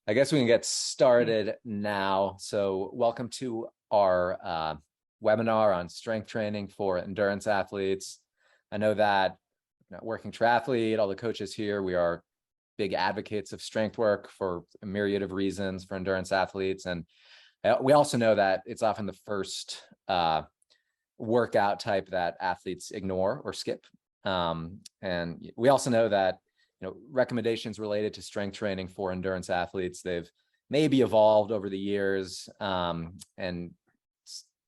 I guess we can get started now. So, welcome to our webinar on strength training for endurance athletes. I know that working triathlete, all the coaches here, we are big advocates of strength work for a myriad of reasons for endurance athletes. And we also know that it's often the first workout type that athletes ignore or skip. And we also know that recommendations related to strength training for endurance athletes, they've maybe evolved over the years. And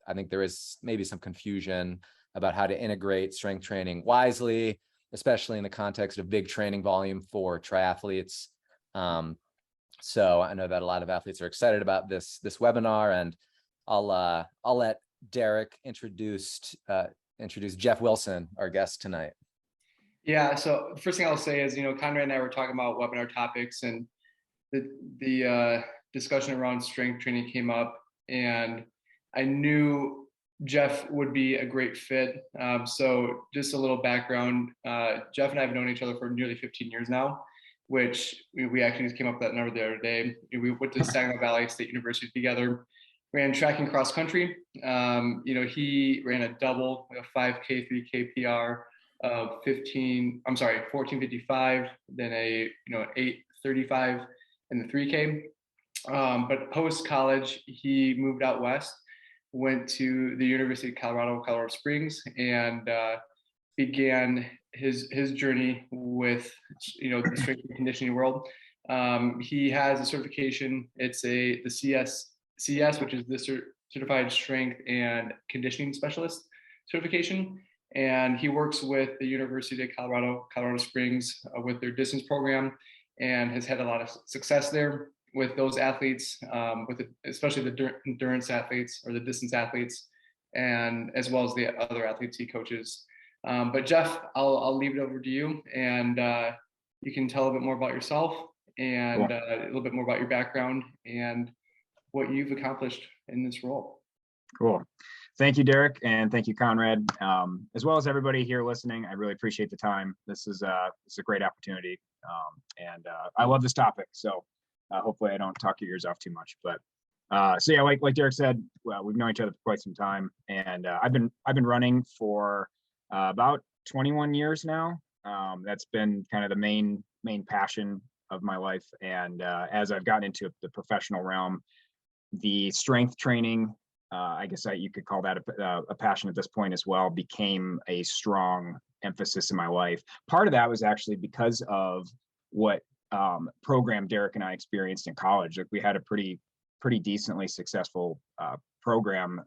I think there is maybe some confusion about how to integrate strength training wisely, especially in the context of big training volume for triathletes. So I know that a lot of athletes are excited about this webinar, and I'll let Derek introduce Jeff Wilson, our guest tonight. Yeah, so the first thing I'll say is, Conrad and I were talking about webinar topics, and the discussion around strength training came up, and I knew Jeff would be a great fit. So just a little background, Jeff and I have known each other for nearly 15 years now, which we actually just came up with that number the other day. We went to Saginaw Valley State University together, ran track and cross country. He ran a double, a 5K, 3K PR of 14:55, then a 8:35 in the 3K. But post college, he moved out west, went to the University of Colorado Springs, and began his journey with the strength and conditioning world. He has a certification. It's the CS, which is the Certified Strength and Conditioning Specialist certification. And he works with the University of Colorado Springs with their distance program, and has had a lot of success there with those athletes, especially the endurance athletes or the distance athletes, and as well as the other athletes he coaches. But Jeff, I'll leave it over to you, and you can tell a bit more about yourself and Cool. a little bit more about your background and what you've accomplished in this role. Cool. Thank you, Derek, and thank you, Conrad, as well as everybody here listening. I really appreciate the time. This is a great opportunity, and I love this topic. So hopefully, I don't talk your ears off too much. But so yeah, like Derek said, well, we've known each other for quite some time, and I've been running for about 21 years now. That's been kind of the main passion of my life, and as I've gotten into the professional realm, the strength training, I guess you could call that a passion at this point as well, became a strong emphasis in my life. Part of that was actually because of what program Derek and I experienced in college. Like, we had a pretty decently successful program,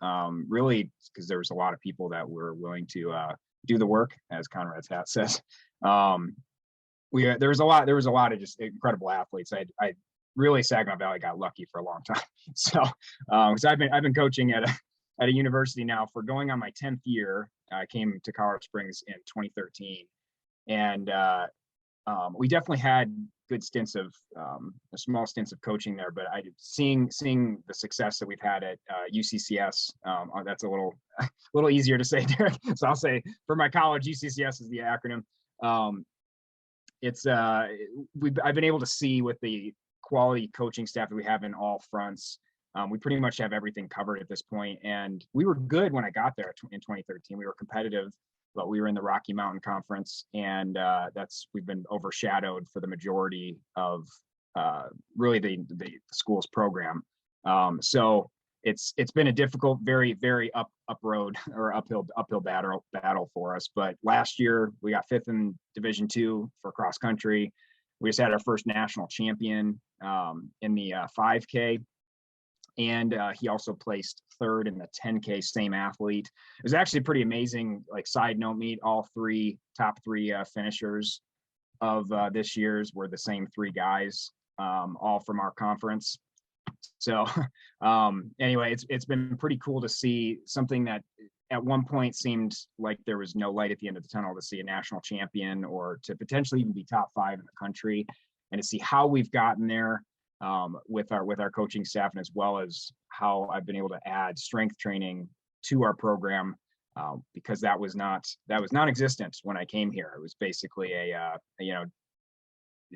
really, because there was a lot of people that were willing to do the work, as Conrad's hat says. There was a lot of just incredible athletes. I really, Saginaw Valley got lucky for a long time. So I've been coaching at a university now for going on my 10th year. I came to Colorado Springs in 2013, and we definitely had good stints of small stints of coaching there. But seeing the success that we've had at UCCS, that's a little easier to say, Derek. So I'll say, for my college, UCCS is the acronym. I've been able to see with the quality coaching staff that we have in all fronts. We pretty much have everything covered at this point, and we were good when I got there in 2013. We were competitive, but we were in the Rocky Mountain Conference, and we've been overshadowed for the majority of really the school's program. So it's been a difficult, very, very up road or uphill battle for us. But last year we got 5th in Division II for cross country. We just had our first national champion in the 5K, and he also placed 3rd in the 10K, same athlete. It was actually pretty amazing, like, side note meet. All top three finishers of this year's were the same 3 guys, all from our conference. So anyway, it's been pretty cool to see something that at one point seemed like there was no light at the end of the tunnel, to see a national champion or to potentially even be top 5 in the country, and to see how we've gotten there with our coaching staff, and as well as how I've been able to add strength training to our program, because that was non-existent when I came here. It was basically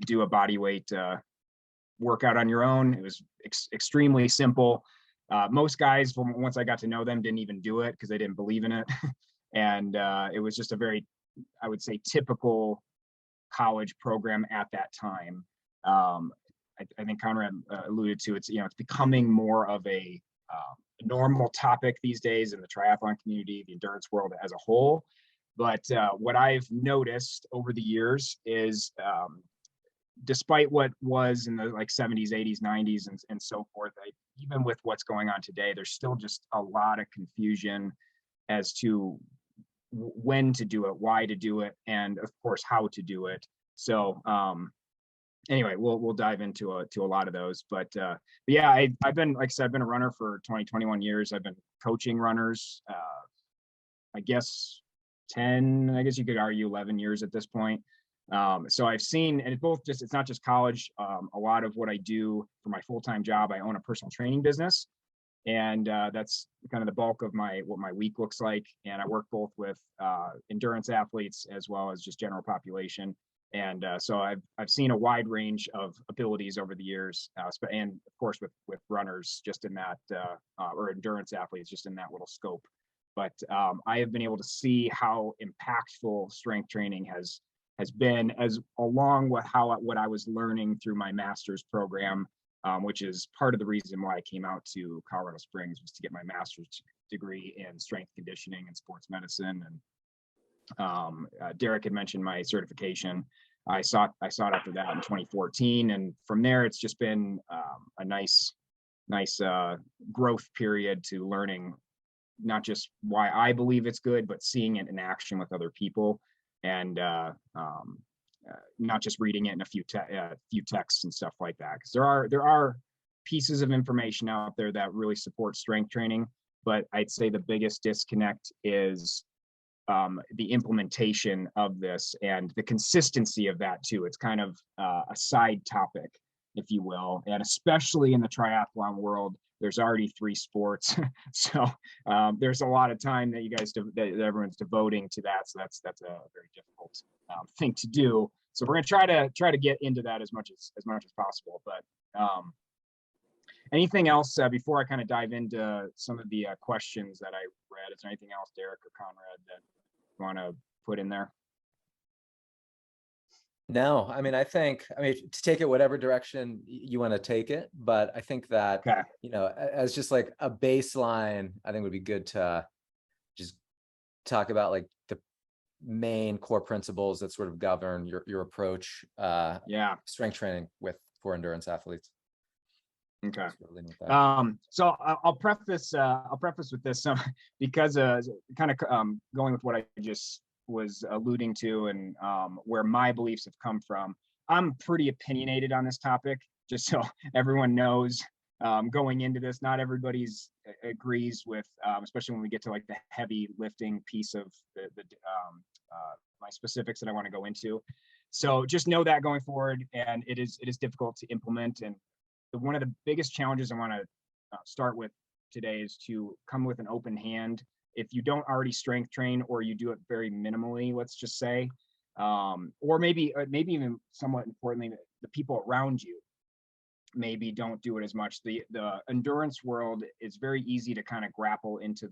do a body weight workout on your own. It was extremely simple. Most guys, once I got to know them, didn't even do it because they didn't believe in it. And it was just a very, I would say, typical college program at that time. I think Conrad alluded to, it's becoming more of a normal topic these days in the triathlon community, the endurance world as a whole. But what I've noticed over the years is, despite what was in the like 70s, 80s, 90s, and so forth, even with what's going on today, there's still just a lot of confusion as to when to do it, why to do it, and of course how to do it. So anyway, we'll dive into a lot of those. But yeah, I've been, like I said, I've been a runner for 21 years. I've been coaching runners, I guess 10, I guess you could argue 11 years at this point. So I've seen, and it's not just college. A lot of what I do for my full-time job, I own a personal training business, and that's kind of the bulk of what my week looks like. And I work both with endurance athletes as well as just general population. And so I've seen a wide range of abilities over the years, and of course with runners just in that, or endurance athletes just in that little scope. But I have been able to see how impactful strength training has been, as along with what I was learning through my master's program, which is part of the reason why I came out to Colorado Springs, was to get my master's degree in strength conditioning and sports medicine. And Derek had mentioned my certification. I sought after that in 2014, and from there it's just been a nice growth period to learning not just why I believe it's good, but seeing it in action with other people, and not just reading it in a few texts and stuff like that. Because there are pieces of information out there that really support strength training, but I'd say the biggest disconnect is the implementation of this and the consistency of that too. It's kind of a side topic, if you will, and especially in the triathlon world, there's already 3 sports, so there's a lot of time that that everyone's devoting to that. So that's a very difficult thing to do. So we're gonna try to get into that as much as possible. But anything else before I kind of dive into some of the questions that I read? Is there anything else, Derek or Conrad, that you want to put in there? No, I mean, to take it whatever direction you want to take it, but I think that, Okay. As just like a baseline, I think it would be good to just talk about like the main core principles that sort of govern your approach, strength training for endurance athletes. Okay. So I'll preface with this, because kind of going with what I just was alluding to, and where my beliefs have come from. I'm pretty opinionated on this topic, just so everyone knows. Going into this, not everybody's agrees with, especially when we get to like the heavy lifting piece of my specifics that I want to go into. So just know that going forward, and it is difficult to implement. And one of the biggest challenges I want to start with today is to come with an open hand. If you don't already strength train, or you do it very minimally, let's just say, or maybe even somewhat importantly, the people around you maybe don't do it as much. The endurance world is very easy to kind of grapple into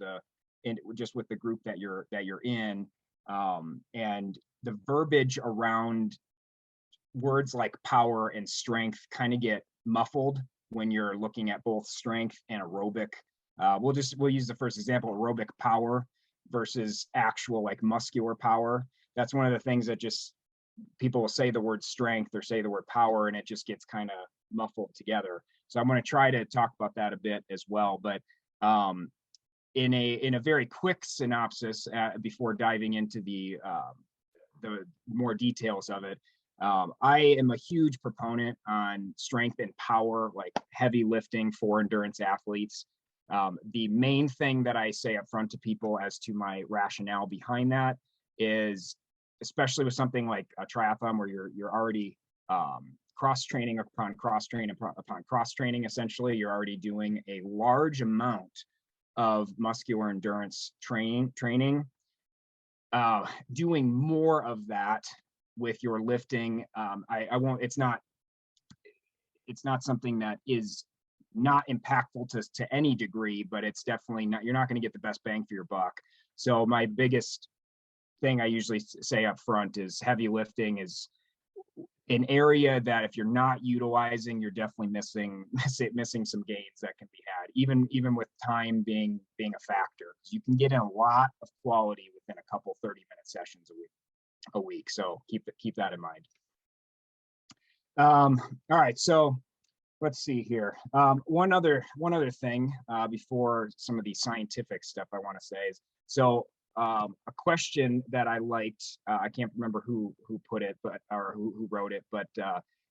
just with the group that you're in, and the verbiage around words like power and strength kind of get muffled when you're looking at both strength and aerobic. We'll use the first example, aerobic power versus actual like muscular power. That's one of the things that just people will say the word strength or say the word power, and it just gets kind of muffled together. So I'm going to try to talk about that a bit as well. But in a very quick synopsis, before diving into the more details of it, I am a huge proponent on strength and power, like heavy lifting for endurance athletes. The main thing that I say up front to people as to my rationale behind that is, especially with something like a triathlon where you're already cross-training upon cross-training, essentially, you're already doing a large amount of muscular endurance training. Doing more of that with your lifting, I won't, it's not, it's not something that is not impactful to any degree, but it's definitely not, you're not going to get the best bang for your buck. So my biggest thing I usually say up front is heavy lifting is an area that if you're not utilizing, you're definitely missing some gains that can be had, even with time being a factor, because you can get in a lot of quality within a couple 30-minute sessions a week. So keep that in mind. All right, so let's see here. One other thing before some of the scientific stuff I want to say is, so a question that I liked, I can't remember who put it, but or who wrote it, but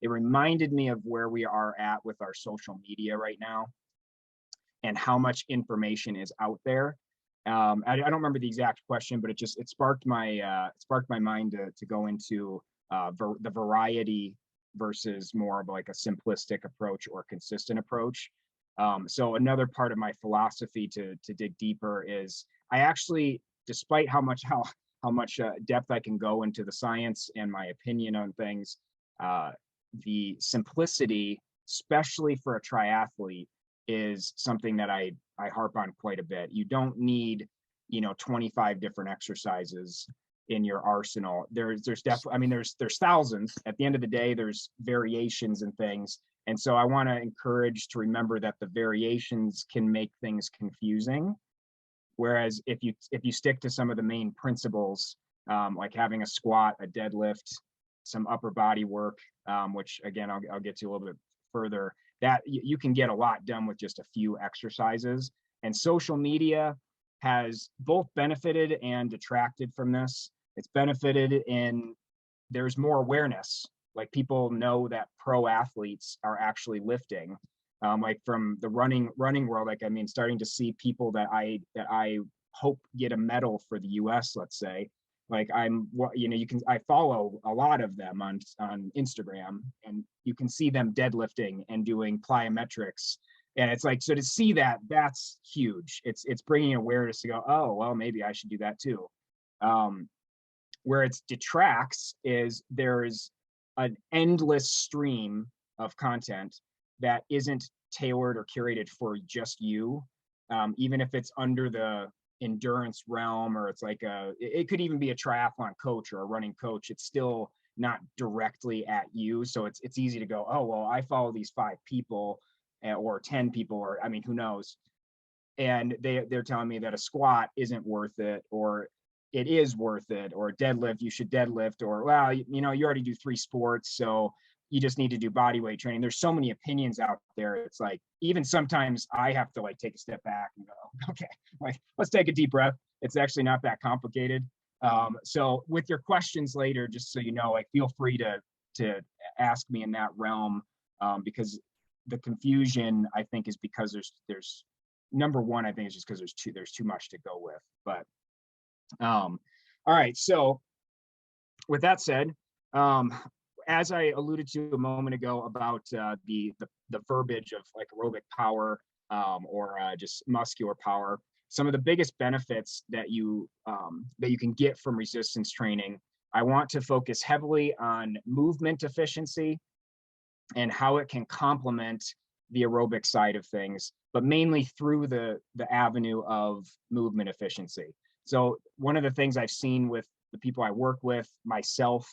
it reminded me of where we are at with our social media right now and how much information is out there. I don't remember the exact question, but it sparked my mind to go into the variety versus more of like a simplistic approach or consistent approach. So another part of my philosophy to dig deeper is I actually, despite how much depth I can go into the science and my opinion on things, the simplicity, especially for a triathlete, is something that I harp on quite a bit. You don't need 25 different exercises in your arsenal. There's definitely, I mean, there's thousands. At the end of the day, there's variations and things. And so I want to encourage to remember that the variations can make things confusing. Whereas if you stick to some of the main principles, like having a squat, a deadlift, some upper body work, which again, I'll get to a little bit further, that you can get a lot done with just a few exercises. And social media has both benefited and detracted from this. It's benefited in there's more awareness. Like people know that pro athletes are actually lifting. Like from the running world, like, I mean, starting to see people that I hope get a medal for the US, let's say. Like I follow a lot of them on Instagram, and you can see them deadlifting and doing plyometrics. And it's like, so to see that, that's huge. It's bringing awareness to go, oh, well, maybe I should do that too. Where it detracts is there's an endless stream of content that isn't tailored or curated for just you. Even if it's under the endurance realm, or it's like it could even be a triathlon coach or a running coach, it's still not directly at you. So it's easy to go, oh, well, I follow these 5 people or 10 people, or I mean, who knows? And they're telling me that a squat isn't worth it, or it is worth it, or deadlift, you should deadlift, or, well, you already do 3 sports, so you just need to do body weight training. There's so many opinions out there. It's like, even sometimes I have to like take a step back and go, okay, like, let's take a deep breath. It's actually not that complicated. So with your questions later, just so you know, like, feel free to ask me in that realm, because the confusion, I think, is because there's number one, I think it's just because there's too much to go with. But all right, so with that said, as I alluded to a moment ago about the verbiage of like aerobic power, or just muscular power, some of the biggest benefits that you can get from resistance training, I want to focus heavily on movement efficiency and how it can complement the aerobic side of things, but mainly through the avenue of movement efficiency. So one of the things I've seen with the people I work with, myself,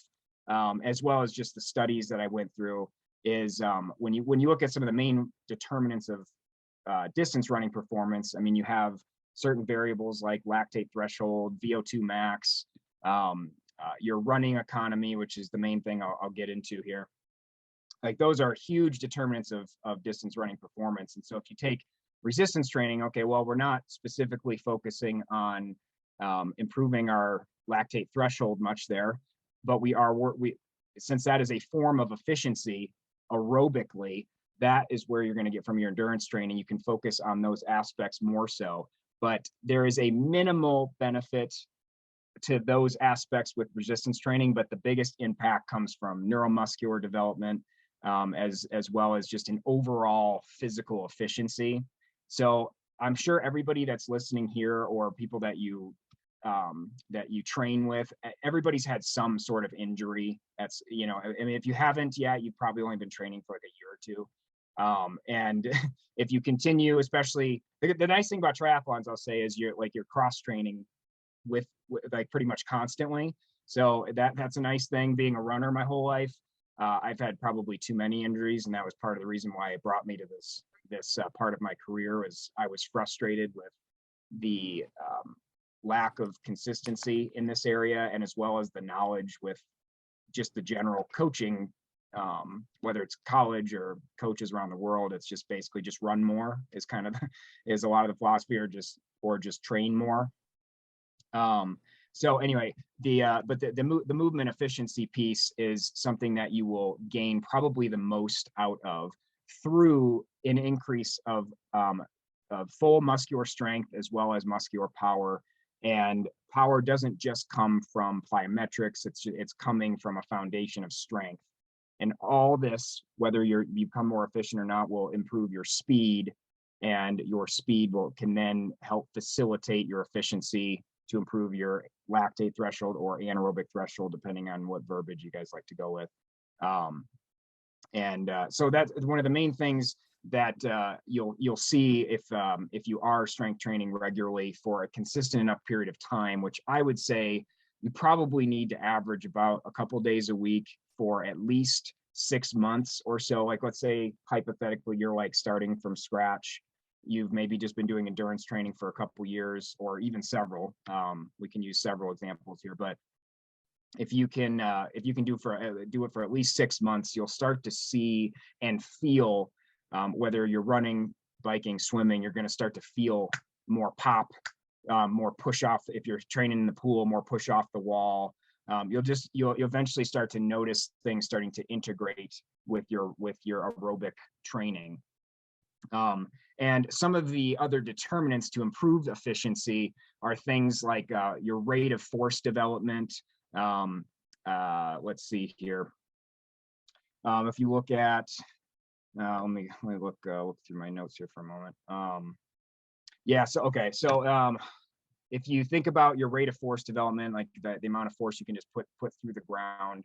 as well as just the studies that I went through, is when you look at some of the main determinants of distance running performance, I mean, you have certain variables like lactate threshold, VO2 max, your running economy, which is the main thing I'll get into here. Like, those are huge determinants of distance running performance. And so if you take resistance training, okay, well, we're not specifically focusing on improving our lactate threshold much there, but since that is a form of efficiency aerobically, that is where you're going to get from your endurance training. You can focus on those aspects more so, but there is a minimal benefit to those aspects with resistance training, but the biggest impact comes from neuromuscular development, as well as just an overall physical efficiency. So I'm sure everybody that's listening here, or people that you train with, everybody's had some sort of injury. That's, I mean, if you haven't yet, you've probably only been training for like a year or two. And if you continue, especially the nice thing about triathlons, I'll say, is you're cross training with like pretty much constantly. So that's a nice thing being a runner my whole life. I've had probably too many injuries, and that was part of the reason why it brought me to this part of my career. Was I was frustrated with the lack of consistency in this area, and as well as the knowledge with just the general coaching, whether it's college or coaches around the world. It's just basically just run more is kind of is a lot of the philosophy, or just train more. So anyway, but the movement efficiency piece is something that you will gain probably the most out of through an increase of full muscular strength as well as muscular power. And power doesn't just come from plyometrics; it's coming from a foundation of strength. And all this, whether you become more efficient or not, will improve your speed, and your speed can then help facilitate your efficiency to improve your lactate threshold or anaerobic threshold, depending on what verbiage you guys like to go with. So that's one of the main things that you'll see if you are strength training regularly for a consistent enough period of time, which I would say you probably need to average about a couple days a week for at least 6 months or so. Like, let's say hypothetically you're like starting from scratch. You've maybe just been doing endurance training for a couple years, or even several. We can use several examples here, but if you can do it for at least 6 months, you'll start to see and feel, whether you're running, biking, swimming, you're going to start to feel more pop, more push off. If you're training in the pool, more push off the wall. You'll eventually start to notice things starting to integrate with your aerobic training. And some of the other determinants to improve efficiency are things like your rate of force development. Let's see here. If you look at, let me look through my notes here for a moment. Yeah. So okay. So if you think about your rate of force development, like the amount of force you can just put through the ground,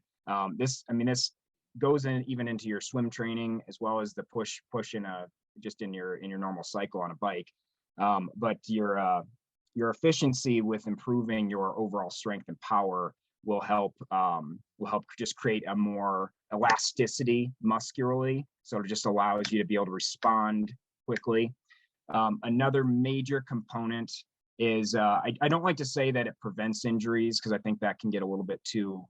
this goes even into your swim training, as well as the push in your normal cycle on a bike. But your efficiency with improving your overall strength and power will help just create a more elasticity muscularly. So it just allows you to be able to respond quickly. Another major component is I don't like to say that it prevents injuries, because I think that can get a little bit too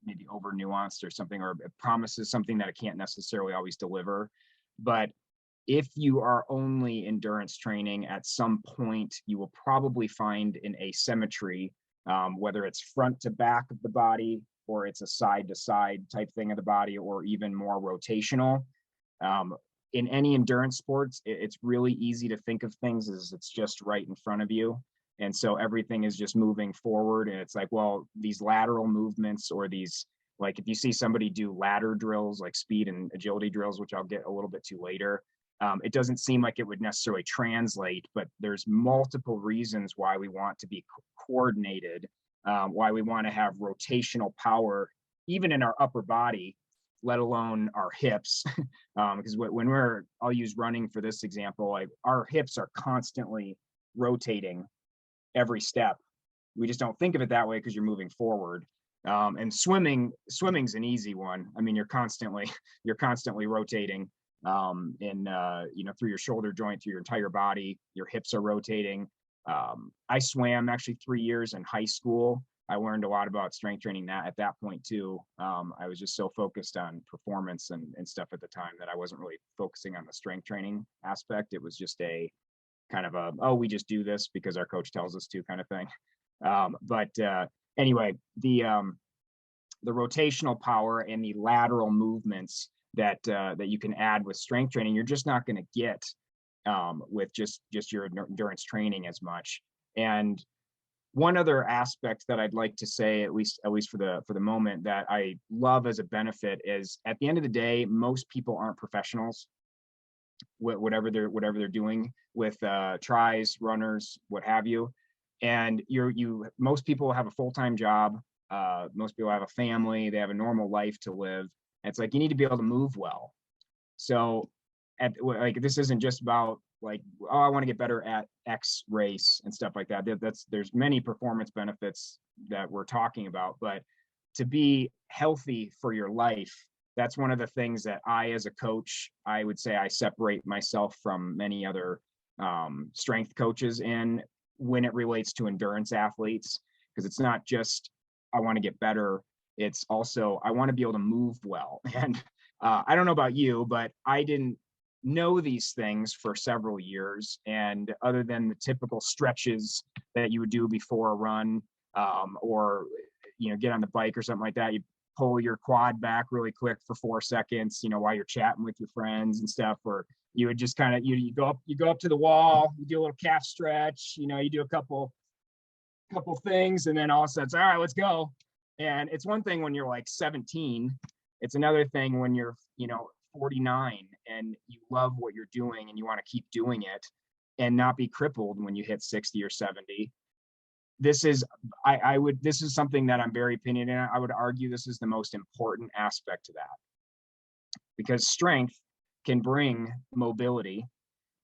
maybe over nuanced or something, or it promises something that it can't necessarily always deliver. But if you are only endurance training, at some point you will probably find an asymmetry, whether it's front to back of the body, or it's a side to side type thing of the body, or even more rotational. In any endurance sports, it's really easy to think of things as it's just right in front of you. And so everything is just moving forward. And it's like, well, these lateral movements, or these, like if you see somebody do ladder drills, like speed and agility drills, which I'll get a little bit to later, it doesn't seem like it would necessarily translate, but there's multiple reasons why we want to be coordinated, why we want to have rotational power, even in our upper body, let alone our hips. Because I'll use running for this example, like our hips are constantly rotating every step. We just don't think of it that way because you're moving forward. And swimming's an easy one. I mean, you're constantly rotating, through your shoulder joint, through your entire body. Your hips are rotating. I swam actually 3 years in high school. I learned a lot about strength training at that point too. I was just so focused on performance and stuff at the time that I wasn't really focusing on the strength training aspect. It was just a kind of we just do this because our coach tells us to kind of thing. Anyway, the rotational power and the lateral movements that you can add with strength training, you're just not going to get with just your endurance training as much. And one other aspect that I'd like to say, at least for the moment, that I love as a benefit is, at the end of the day, most people aren't professionals. Whatever they're doing with tries, runners, what have you, and most people have a full-time job. Most people have a family. They have a normal life to live, It's like, you need to be able to move well. So like, this isn't just about like, oh, I want to get better at X race and stuff like that. There's many performance benefits that we're talking about, but to be healthy for your life, that's one of the things that I, as a coach, I would say I separate myself from many other strength coaches in when it relates to endurance athletes, because it's not just, I want to get better. It's also, I want to be able to move well. And I don't know about you, but I didn't know these things for several years. And other than the typical stretches that you would do before a run, or, get on the bike or something like that, you pull your quad back really quick for 4 seconds, while you're chatting with your friends and stuff, or you would just kind of, you go up to the wall, you do a little calf stretch, you do a couple things, and then all of a sudden it's, all right, let's go. And it's one thing when you're like 17, it's another thing when you're, 49 and you love what you're doing and you want to keep doing it and not be crippled when you hit 60 or 70. This is something that I'm very opinionated in. I would argue this is the most important aspect to that, because strength can bring mobility,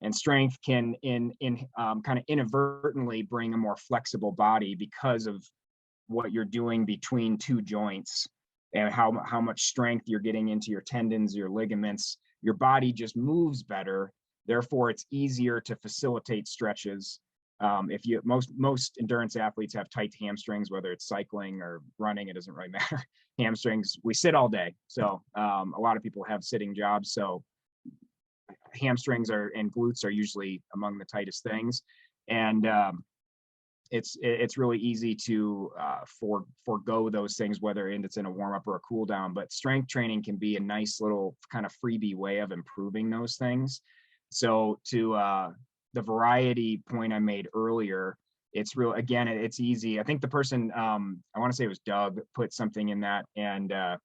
and strength can kind of inadvertently bring a more flexible body because of what you're doing between two joints and how much strength you're getting into your tendons, your ligaments. Your body just moves better. Therefore, it's easier to facilitate stretches. If you most endurance athletes have tight hamstrings, whether it's cycling or running, it doesn't really matter. Hamstrings, we sit all day, so a lot of people have sitting jobs, so hamstrings and glutes are usually among the tightest things, and it's really easy to forego those things, whether it's in a warm up or a cool down. But strength training can be a nice little kind of freebie way of improving those things. So to the variety point I made earlier, it's real, again, it's easy. I think the person, I want to say it was Doug, put something in that, and it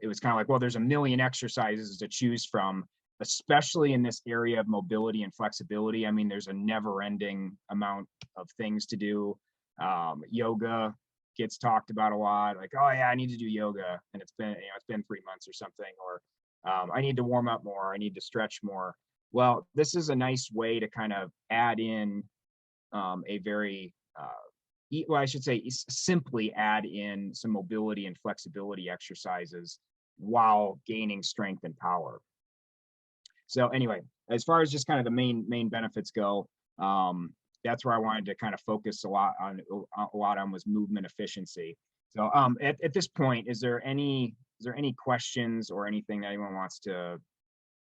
was kind of like, well, there's a million exercises to choose from, especially in this area of mobility and flexibility. I mean, there's a never-ending amount of things to do. Yoga gets talked about a lot, like, oh yeah, I need to do yoga, and it's been 3 months or something, or I need to warm up more, I need to stretch more. Well, this is a nice way to kind of add in a very, well, I should say simply add in some mobility and flexibility exercises while gaining strength and power. So anyway, as far as just kind of the main benefits go, that's where I wanted to kind of focus a lot on was movement efficiency. So at this point, is there any questions or anything that anyone wants to?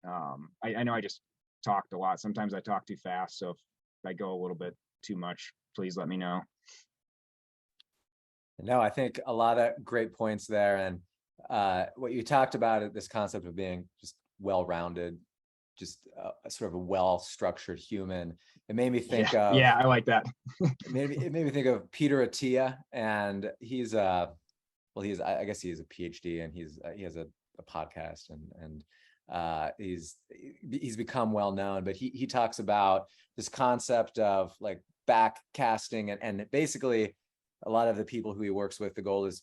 I know I just talked a lot. Sometimes I talk too fast, so if I go a little bit too much, please let me know. No, I think a lot of great points there, and what you talked about, this concept of being just well-rounded, just a sort of a well-structured human. It made me think of, yeah, I like that. it made me think of Peter Attia, and he's I guess he is a PhD, and he has a podcast, and he's become well known, but he talks about this concept of like back casting, and basically a lot of the people who he works with, the goal is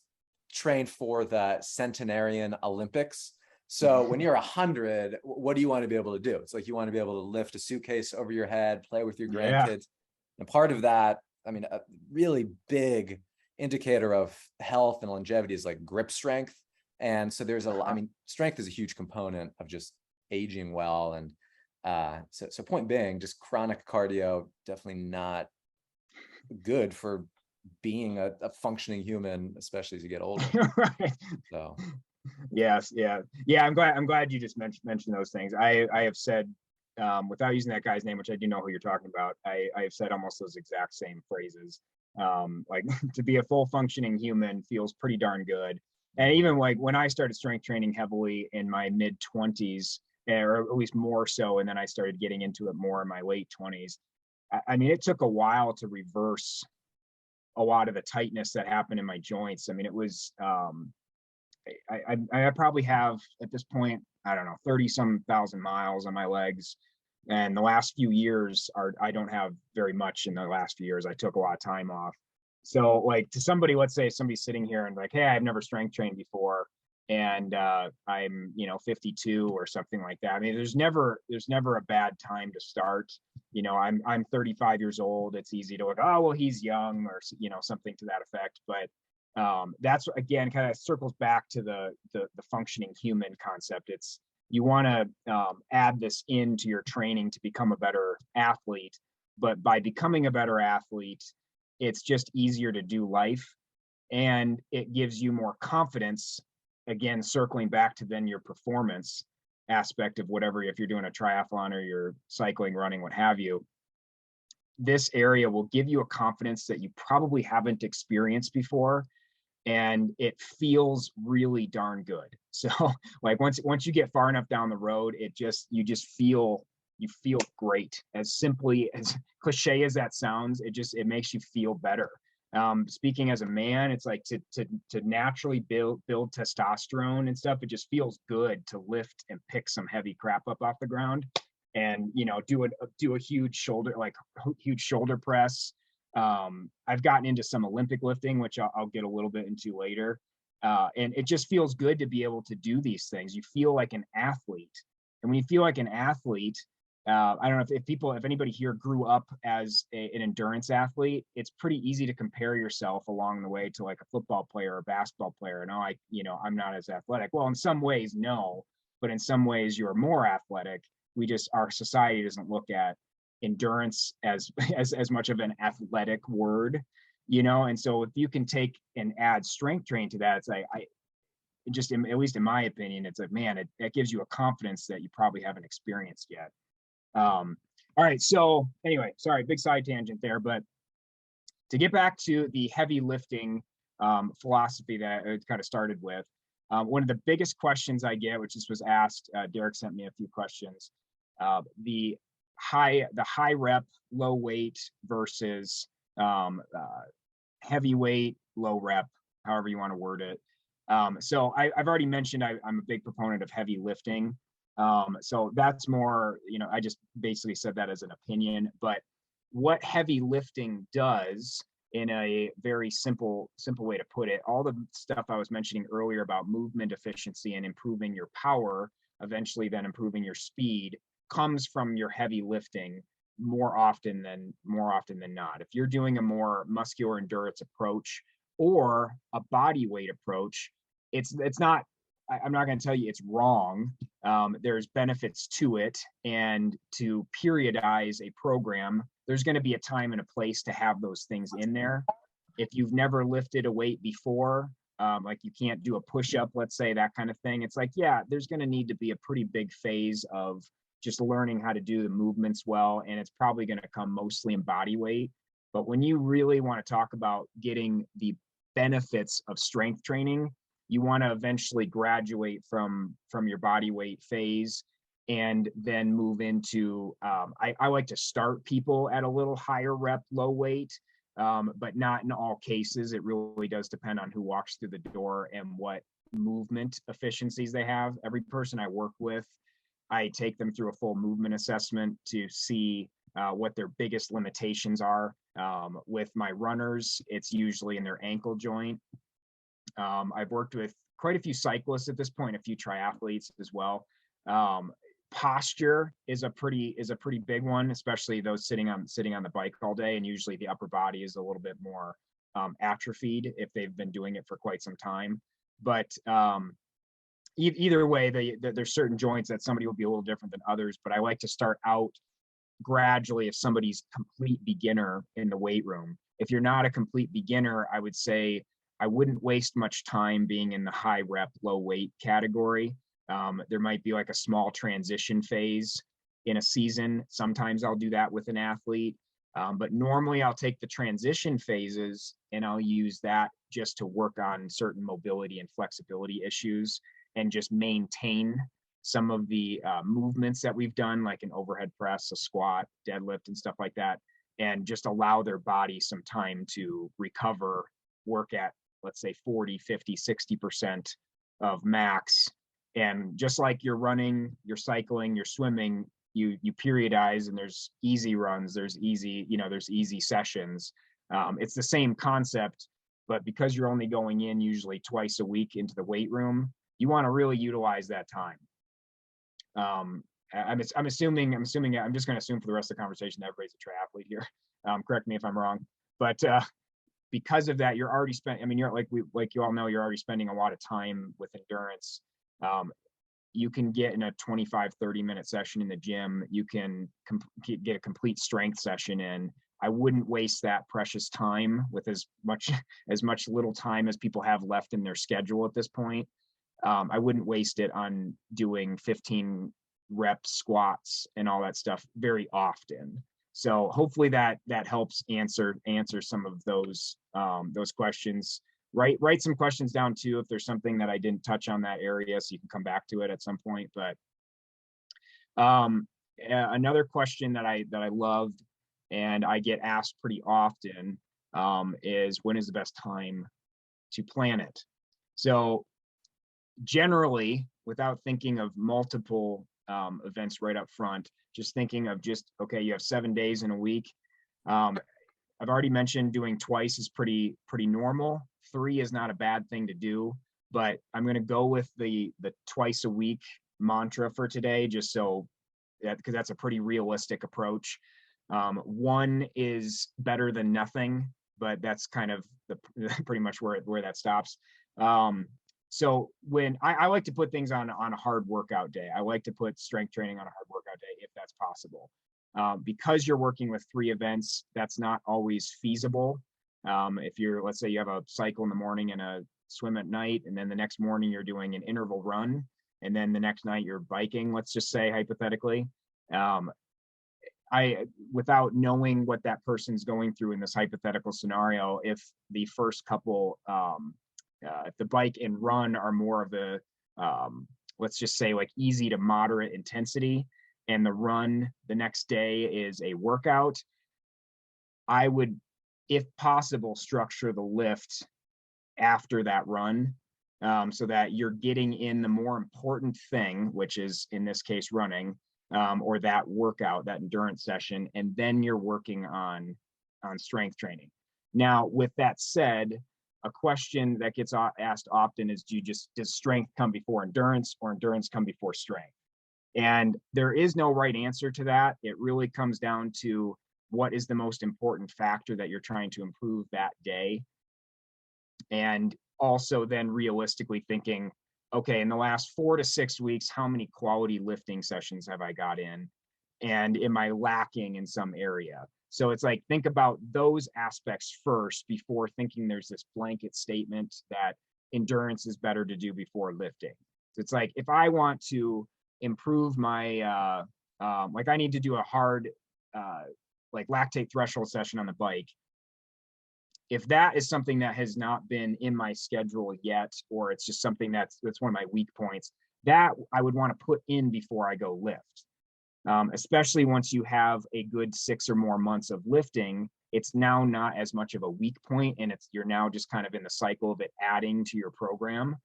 train for the centenarian Olympics. So when you're 100, what do you want to be able to do? It's like you want to be able to lift a suitcase over your head, play with your grandkids. And part of that, I mean, a really big indicator of health and longevity is like grip strength. And so there's I mean, strength is a huge component of just aging well. And so point being, just chronic cardio, definitely not good for being a functioning human, especially as you get older. Right. So yes, yeah. I'm glad you just mentioned those things. I have said, without using that guy's name, which I do know who you're talking about, I have said almost those exact same phrases. Like to be a full functioning human feels pretty darn good. And even like when I started strength training heavily in my mid 20s, or at least more so, and then I started getting into it more in my late 20s. I mean, it took a while to reverse a lot of the tightness that happened in my joints. I mean, it was, I probably have at this point, I don't know, 30-some thousand miles on my legs. And the last few years I don't have very much in the last few years. I took a lot of time off. So like to somebody, let's say somebody's sitting here and like, hey, I've never strength trained before. and I'm 52 or something like that. I mean, there's never a bad time to start. I'm 35 years old. It's easy to look, oh well, he's young, or something to that effect. But that's again kind of circles back to the functioning human concept. It's you want to add this into your training to become a better athlete, but by becoming a better athlete, it's just easier to do life, and it gives you more confidence. Again, circling back to then your performance aspect of whatever, if you're doing a triathlon or you're cycling, running, what have you, this area will give you a confidence that you probably haven't experienced before, and it feels really darn good. So like once you get far enough down the road, you feel great. As simply as cliche as that sounds, it makes you feel better. Speaking as a man, it's like to naturally build testosterone and stuff. It just feels good to lift and pick some heavy crap up off the ground, and do a huge shoulder press. I've gotten into some Olympic lifting, which I'll get a little bit into later. And it just feels good to be able to do these things. You feel like an athlete. And when you feel like an athlete, I don't know if anybody here grew up as an endurance athlete, it's pretty easy to compare yourself along the way to like a football player or a basketball player. And I'm not as athletic. Well, in some ways, no, but in some ways you're more athletic. Our society doesn't look at endurance as much of an athletic word, and so if you can take and add strength training to that, it's like at least in my opinion, it's like, man, it gives you a confidence that you probably haven't experienced yet. All right, so anyway, sorry, big side tangent there, but to get back to the heavy lifting philosophy that I kind of started with, one of the biggest questions I get, which was asked, Derek sent me a few questions, the high rep, low weight versus heavyweight, low rep, however you want to word it. So I've already mentioned I'm a big proponent of heavy lifting. So that's more, I just basically said that as an opinion, but what heavy lifting does, in a very simple way to put it, all the stuff I was mentioning earlier about movement efficiency and improving your power, eventually then improving your speed, comes from your heavy lifting more often than not. If you're doing a more muscular endurance approach or a body weight approach, it's not, I'm not going to tell you it's wrong. There's benefits to it, and to periodize a program, there's going to be a time and a place to have those things in there. If you've never lifted a weight before, like you can't do a push-up, let's say, that kind of thing, it's like, yeah, there's going to need to be a pretty big phase of just learning how to do the movements well, and it's probably going to come mostly in body weight. But when you really want to talk about getting the benefits of strength training, you want to eventually graduate from your body weight phase and then move into, I like to start people at a little higher rep, low weight, but not in all cases. It really does depend on who walks through the door and what movement efficiencies they have. Every person I work with, I take them through a full movement assessment to see what their biggest limitations are. With my runners, it's usually in their ankle joint. I've worked with quite a few cyclists at this point, a few triathletes as well. Posture is a pretty big one, especially those sitting on the bike all day, and usually the upper body is a little bit more atrophied if they've been doing it for quite some time. But either way, there's certain joints that somebody will be a little different than others, but I like to start out gradually if somebody's complete beginner in the weight room. If you're not a complete beginner, I would say I wouldn't waste much time being in the high rep, low weight category. There might be like a small transition phase in a season. Sometimes I'll do that with an athlete, but normally I'll take the transition phases and I'll use that just to work on certain mobility and flexibility issues and just maintain some of the movements that we've done, like an overhead press, a squat, deadlift, and stuff like that, and just allow their body some time to recover, work at, let's say, 40, 50, 60% of max. And just like you're running, you're cycling, you're swimming, you periodize, and there's easy runs, there's easy sessions. It's the same concept, but because you're only going in usually twice a week into the weight room, you want to really utilize that time. I'm assuming, I'm just going to assume for the rest of the conversation that everybody's a triathlete here. Correct me if I'm wrong, but because of that, you're already spent. I mean, you're like you all know, you're already spending a lot of time with endurance. You can get in a 25-30 minute session in the gym. You can get a complete strength session in. I wouldn't waste that precious time with as much little time as people have left in their schedule at this point. I wouldn't waste it on doing 15 rep squats and all that stuff very often. So hopefully that helps answer some of those questions. Write some questions down too if there's something that I didn't touch on that area, so you can come back to it at some point. But another question that I loved and I get asked pretty often is, when is the best time to plan it? So generally, without thinking of multiple events right up front, just thinking of okay, you have 7 days in a week. I've already mentioned doing twice is pretty normal. 3 is not a bad thing to do, but I'm going to go with the twice a week mantra for today, just so that, because that's a pretty realistic approach. 1 is better than nothing, but that's kind of pretty much where that stops. So when I like to put things on a hard workout day, I like to put strength training on a hard workout day if that's possible. Because you're working with 3 events, that's not always feasible. If let's say you have a cycle in the morning and a swim at night, and then the next morning you're doing an interval run, and then the next night you're biking, let's just say hypothetically, without knowing what that person's going through in this hypothetical scenario, if the first couple, if the bike and run are more of a, let's just say like easy to moderate intensity, and the run the next day is a workout, I would, if possible, structure the lift after that run, so that you're getting in the more important thing, which is in this case running, or that workout, that endurance session, and then you're working on strength training. Now, with that said, a question that gets asked often is, does strength come before endurance, or endurance come before strength? And there is no right answer to that. It really comes down to what is the most important factor that you're trying to improve that day. And also then realistically thinking, okay, in the last 4 to 6 weeks, how many quality lifting sessions have I got in? And am I lacking in some area? So it's like, think about those aspects first before thinking there's this blanket statement that endurance is better to do before lifting. So it's like, if I want to improve my, like I need to do a hard, like lactate threshold session on the bike. If that is something that has not been in my schedule yet, or it's just something that's one of my weak points, that I would want to put in before I go lift. Especially once you have a good 6 or more months of lifting, it's now not as much of a weak point, and you're now just kind of in the cycle of it adding to your program.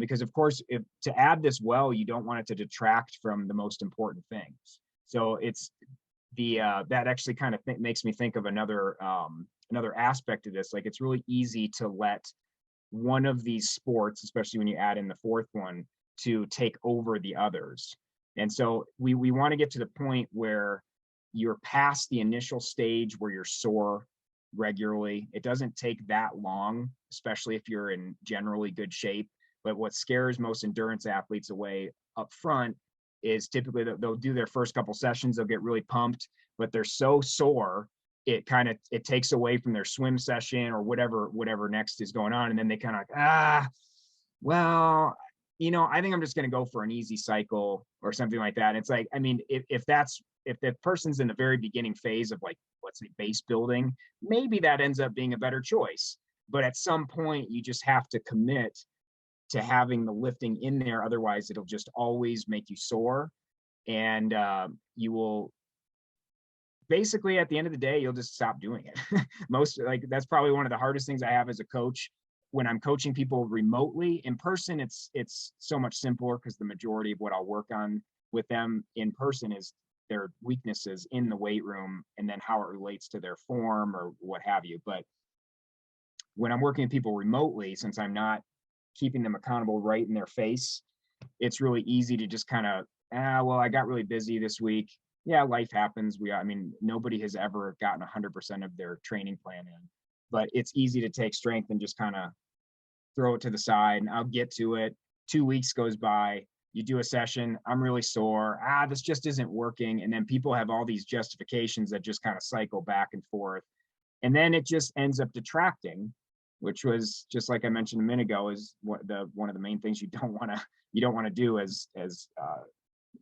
Because of course, to add this well, you don't want it to detract from the most important things. So it's that actually kind of makes me think of another aspect of this. Like, it's really easy to let one of these sports, especially when you add in the 4th one, to take over the others. And so we want to get to the point where you're past the initial stage where you're sore regularly. It doesn't take that long, especially if you're in generally good shape. But what scares most endurance athletes away up front is typically that they'll do their first couple sessions, they'll get really pumped, but they're so sore, it takes away from their swim session or whatever next is going on. And then they kind of like, well, I think I'm just going to go for an easy cycle or something like that. And it's like, I mean, if the person's in the very beginning phase of, like, let's say base building, maybe that ends up being a better choice. But at some point you just have to commit to having the lifting in there. Otherwise it'll just always make you sore. And you will basically, at the end of the day, you'll just stop doing it. That's probably one of the hardest things I have as a coach. When I'm coaching people remotely. In person, it's so much simpler, because the majority of what I'll work on with them in person is their weaknesses in the weight room, and then how it relates to their form or what have you. But when I'm working with people remotely, since I'm not keeping them accountable right in their face, it's really easy to just kind of, well, I got really busy this week. Yeah, life happens. I mean, nobody has ever gotten 100% of their training plan in, but it's easy to take strength and just kind of throw it to the side and I'll get to it. 2 weeks goes by, you do a session, I'm really sore. This just isn't working. And then people have all these justifications that just kind of cycle back and forth. And then it just ends up detracting, which was just like I mentioned a minute ago, is one of the main things you don't want to do, as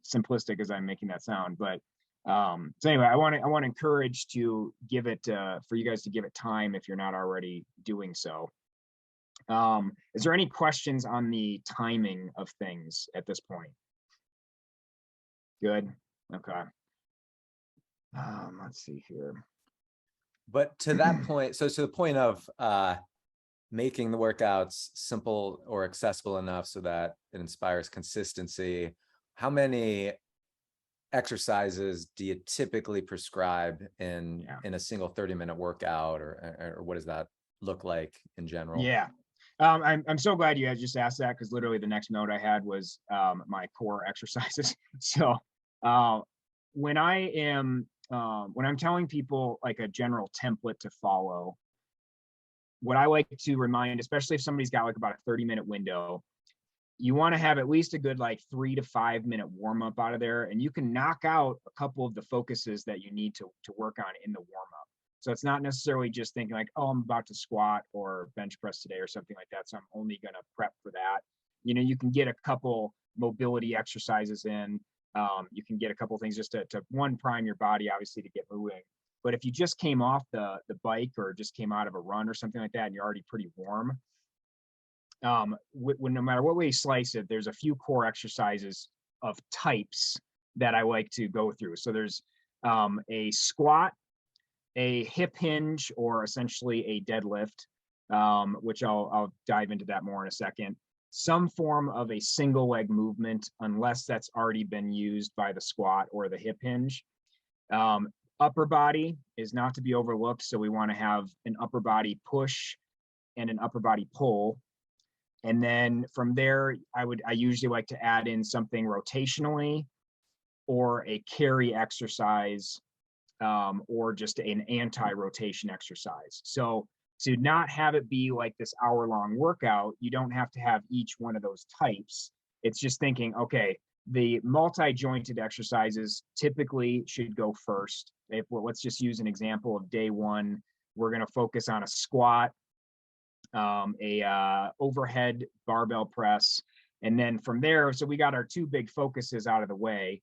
simplistic as I'm making that sound. But so anyway, I want to encourage to give it for you guys to give it time if you're not already doing so. Is there any questions on the timing of things at this point? Good. Okay. Let's see here. But to that point, so to the point of making the workouts simple or accessible enough so that it inspires consistency, how many exercises do you typically prescribe in a single 30-minute workout, or what does that look like in general? Yeah. I'm so glad you had just asked that, because literally the next note I had was my core exercises. So when I'm telling people like a general template to follow, what I like to remind, especially if somebody's got like about a 30-minute window, you want to have at least a good like 3 to 5 minute warm up out of there, and you can knock out a couple of the focuses that you need to work on in the warm up. So it's not necessarily just thinking like, oh, I'm about to squat or bench press today or something like that, so I'm only going to prep for that. You know, you can get a couple mobility exercises in. You can get a couple things just to one, prime your body, obviously, to get moving. But if you just came off the bike or just came out of a run or something like that, and you're already pretty warm, no matter what way you slice it, there's a few core exercises of types that I like to go through. So there's a squat, a hip hinge, or essentially a deadlift, which I'll dive into that more in a second. Some form of a single leg movement, unless that's already been used by the squat or the hip hinge. Upper body is not to be overlooked, so we want to have an upper body push and an upper body pull. And then from there, I usually like to add in something rotationally, or a carry exercise, or just an anti-rotation exercise. So to not have it be like this hour-long workout, you don't have to have each one of those types. It's just thinking, okay, the multi-jointed exercises typically should go first. Let's just use an example of day one. We're going to focus on a squat, a overhead barbell press, and then from there, so we got our two big focuses out of the way.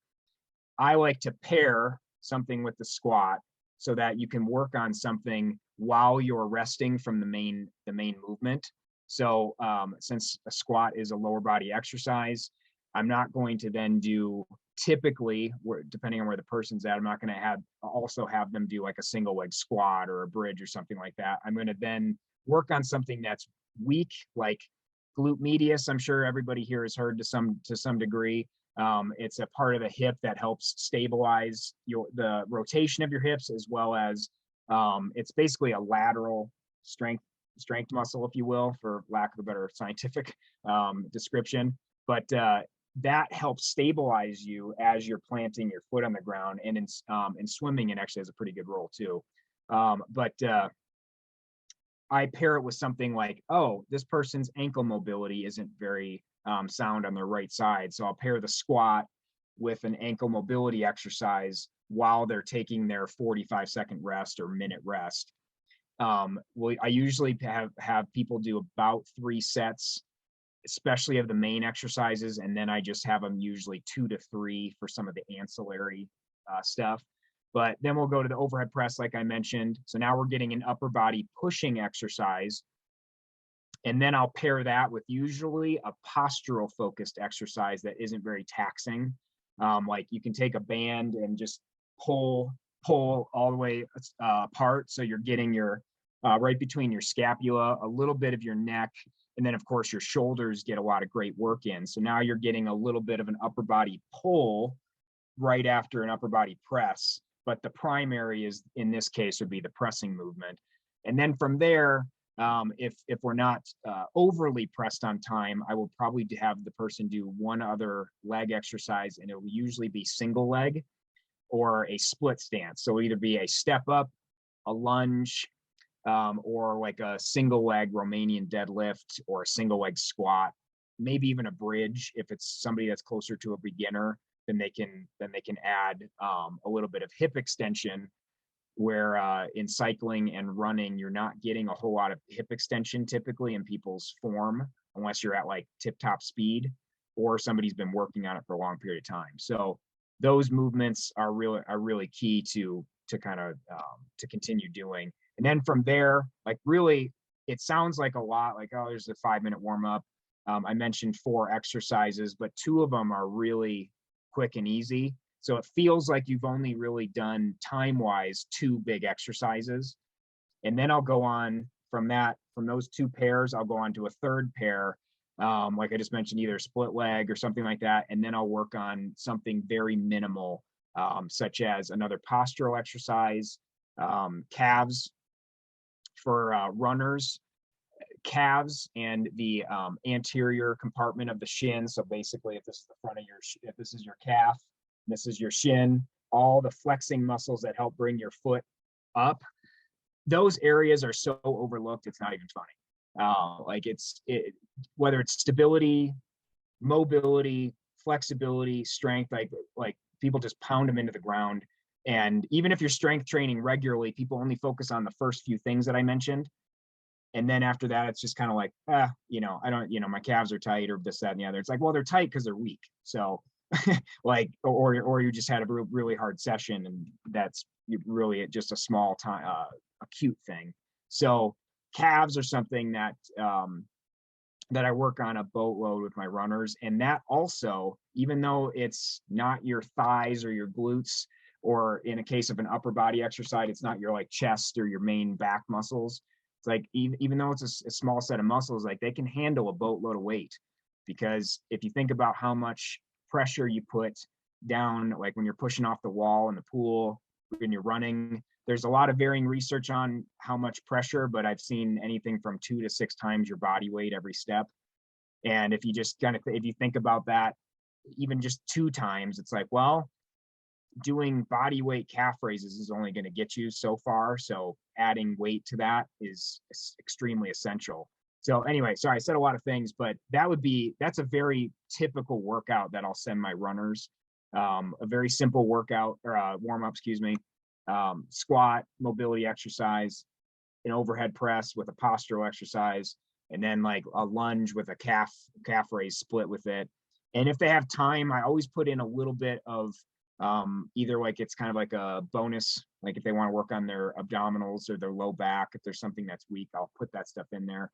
I like to pair something with the squat so that you can work on something while you're resting from the main movement. So since a squat is a lower body exercise, I'm not going to then do, typically, depending on where the person's at, I'm not going to also have them do like a single leg squat or a bridge or something like that. I'm going to then work on something that's weak, like glute medius. I'm sure everybody here has heard to some degree. It's a part of the hip that helps stabilize the rotation of your hips, as well as it's basically a lateral strength muscle, if you will, for lack of a better scientific description. But that helps stabilize you as you're planting your foot on the ground, and in swimming, it actually has a pretty good role too. But I pair it with something like, oh, this person's ankle mobility isn't very sound on their right side. So I'll pair the squat with an ankle mobility exercise while they're taking their 45-second rest or minute rest. I usually have people do about 3 sets, especially of the main exercises, and then I just have them usually 2 to 3 for some of the ancillary stuff. But then we'll go to the overhead press, like I mentioned. So now we're getting an upper body pushing exercise. And then I'll pair that with usually a postural focused exercise that isn't very taxing. Like you can take a band and just pull all the way apart. So you're getting your right between your scapula, a little bit of your neck, and then of course your shoulders get a lot of great work in. So now you're getting a little bit of an upper body pull right after an upper body press. But the primary is, in this case, would be the pressing movement. And then from there, If we're not overly pressed on time, I will probably have the person do one other leg exercise, and it will usually be single leg or a split stance. So it'll either be a step up, a lunge, or like a single leg Romanian deadlift or a single leg squat, maybe even a bridge. If it's somebody that's closer to a beginner, then they can add a little bit of hip extension, where in cycling and running, you're not getting a whole lot of hip extension typically in people's form, unless you're at like tip-top speed or somebody's been working on it for a long period of time. So those movements are really key to kind of to continue doing. And then from there, like really, it sounds like a lot, like, oh, there's a 5-minute warm up. I mentioned 4 exercises, but 2 of them are really quick and easy. So it feels like you've only really done time-wise 2 big exercises. And then I'll go on from those 2 pairs, I'll go on to a 3rd pair. Like I just mentioned, either split leg or something like that. And then I'll work on something very minimal, such as another postural exercise, calves for runners, calves and the anterior compartment of the shin. So basically, if this is the front of if this is your calf, this is your shin, all the flexing muscles that help bring your foot up, those areas are so overlooked, it's not even funny. Like whether it's stability, mobility, flexibility, strength, like people just pound them into the ground. And even if you're strength training regularly, people only focus on the first few things that I mentioned. And then after that, it's just kind of like, I don't, my calves are tight or this, that, and the other. It's like, well, they're tight because they're weak. So like, or you just had a really hard session, and that's really just a small time, acute thing. So calves are something that that I work on a boatload with my runners. And that also, even though it's not your thighs or your glutes, or in a case of an upper body exercise, it's not your like chest or your main back muscles. It's like, even though it's a small set of muscles, like they can handle a boatload of weight. Because if you think about how much pressure you put down, like when you're pushing off the wall in the pool, when you're running, there's a lot of varying research on how much pressure, but I've seen anything from 2 to 6 times your body weight every step. And if you just if you think about that, even just 2 times, it's like, well, doing body weight calf raises is only going to get you so far. So adding weight to that is extremely essential. So anyway, sorry, I said a lot of things, but that's a very typical workout that I'll send my runners. A very simple workout or warm up, squat, mobility exercise, an overhead press with a postural exercise, and then like a lunge with a calf raise split with it. And if they have time, I always put in a little bit of either like it's kind of like a bonus, like if they want to work on their abdominals or their low back, if there's something that's weak, I'll put that stuff in there.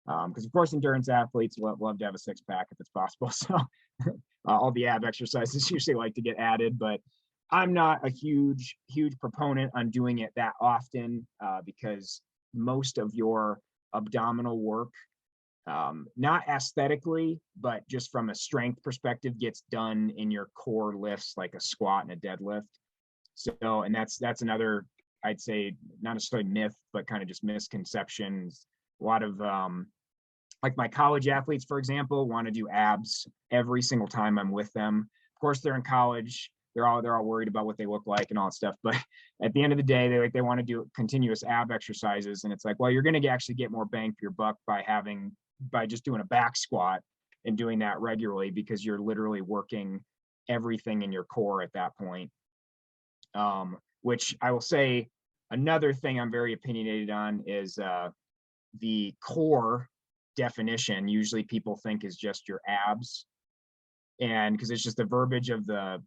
Because of course, endurance athletes love to have a 6-pack if it's possible. So all the ab exercises usually like to get added, but I'm not a huge proponent on doing it that often because most of your abdominal work, not aesthetically, but just from a strength perspective, gets done in your core lifts like a squat and a deadlift. So, and that's another, I'd say, not necessarily myth, but kind of just misconceptions. A lot of like my college athletes, for example, want to do abs every single time I'm with them. Of course, they're in college. They're all worried about what they look like and all that stuff. But at the end of the day, they want to do continuous ab exercises. And it's like, well, you're going to actually get more bang for your buck by just doing a back squat and doing that regularly, because you're literally working everything in your core at that point. Which I will say, another thing I'm very opinionated on is the core definition. Usually people think is just your abs, and because it's just the verbiage of the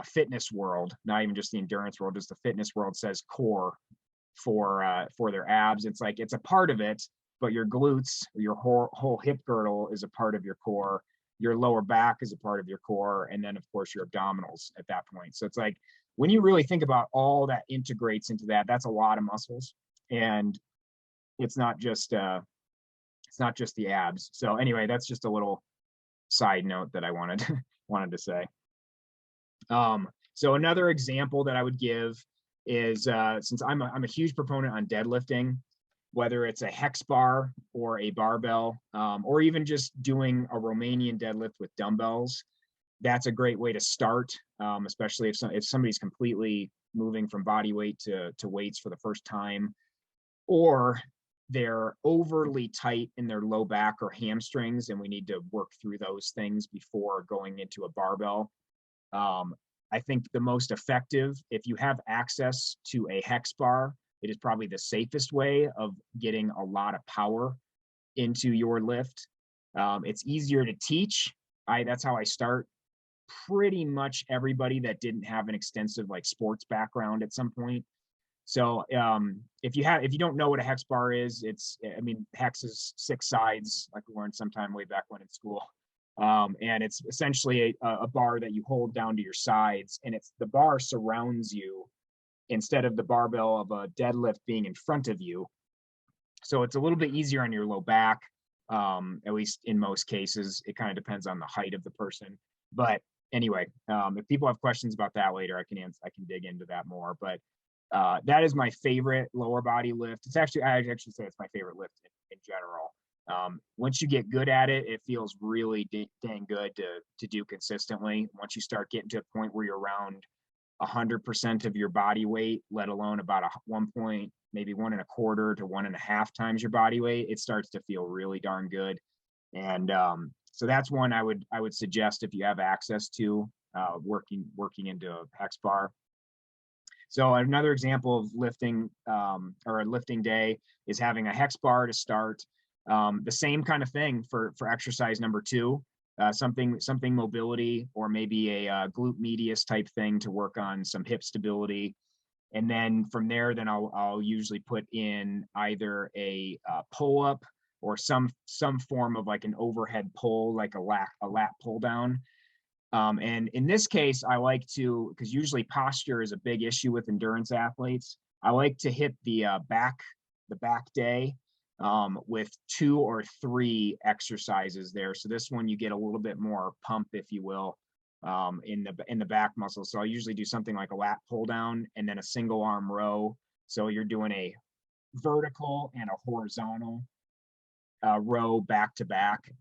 fitness world, not even just the endurance world, just the fitness world says core for their abs. It's like it's a part of it, but your glutes, your whole hip girdle is a part of your core. Your lower back is a part of your core, and then of course your abdominals at that point. So it's like when you really think about all that integrates into that, that's a lot of muscles, and it's not just the abs. So anyway, that's just a little side note that I wanted to say. So another example that I would give is since I'm a huge proponent on deadlifting, whether it's a hex bar or a barbell, or even just doing a Romanian deadlift with dumbbells. That's a great way to start, especially if somebody's completely moving from body weight to weights for the first time, or they're overly tight in their low back or hamstrings, and we need to work through those things before going into a barbell. I think the most effective, if you have access to a hex bar, it is probably the safest way of getting a lot of power into your lift. It's easier to teach. That's how I start pretty much everybody that didn't have an extensive like sports background at some point. So if you don't know what a hex bar is, hex is 6 sides, like we learned sometime way back when in school. And it's essentially a bar that you hold down to your sides, and the bar surrounds you instead of the barbell of a deadlift being in front of you. So it's a little bit easier on your low back, at least in most cases. It kind of depends on the height of the person. But anyway, if people have questions about that later, I can dig into that more. But that is my favorite lower body lift. I actually say it's my favorite lift in general. Once you get good at it, it feels really dang good to do consistently. Once you start getting to a point where you're around 100% of your body weight, let alone about maybe 1.25 to 1.5 times your body weight, it starts to feel really darn good. And so that's one I would suggest if you have access to working into a hex bar. So another example of lifting or a lifting day is having a hex bar to start. The same kind of thing for exercise number 2, something mobility, or maybe a glute medius type thing to work on some hip stability. And then from there, I'll usually put in either a pull up or some form of like an overhead pull, like a lat pull down. And in this case, I like to, because usually posture is a big issue with endurance athletes, I like to hit the back day with 2 or 3 exercises there. So this one, you get a little bit more pump, if you will, in the back muscle. So I usually do something like a lat pull down and then a single arm row. So you're doing a vertical and a horizontal row back to back.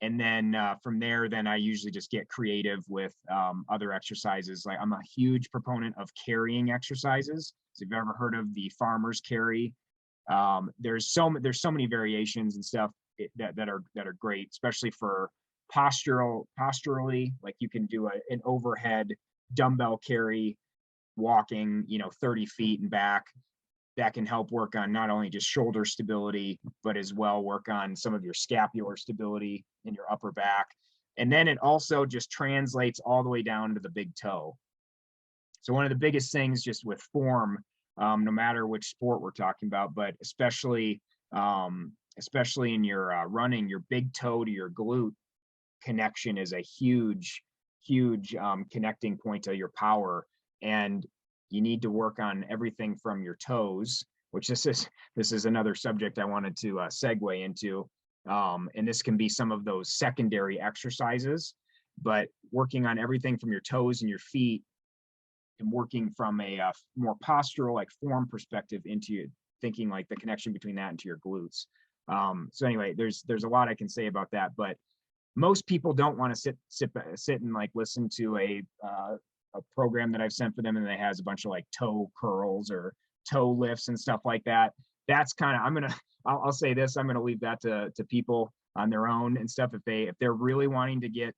And then from there, then I usually just get creative with other exercises. Like, I'm a huge proponent of carrying exercises. So if you've ever heard of the farmer's carry, there's so many variations and stuff that are great, especially for posturally. Like, you can do an overhead dumbbell carry walking 30 feet and back. That can help work on not only just shoulder stability, but as well work on some of your scapular stability in your upper back. And then it also just translates all the way down to the big toe. So one of the biggest things just with form, no matter which sport we're talking about, but especially in your running, your big toe to your glute connection is a huge connecting point to your power. And you need to work on everything from your toes, which this is another subject I wanted to segue into. And this can be some of those secondary exercises, but working on everything from your toes and your feet, and working from a more postural, like form perspective, into thinking like the connection between that and to your glutes. So anyway, there's a lot I can say about that, but most people don't want to sit and like listen to a program that I've sent for them, and it has a bunch of like toe curls or toe lifts and stuff like that. That's kind of, I'll say this, I'm gonna leave that to people on their own and stuff. If they're really wanting to get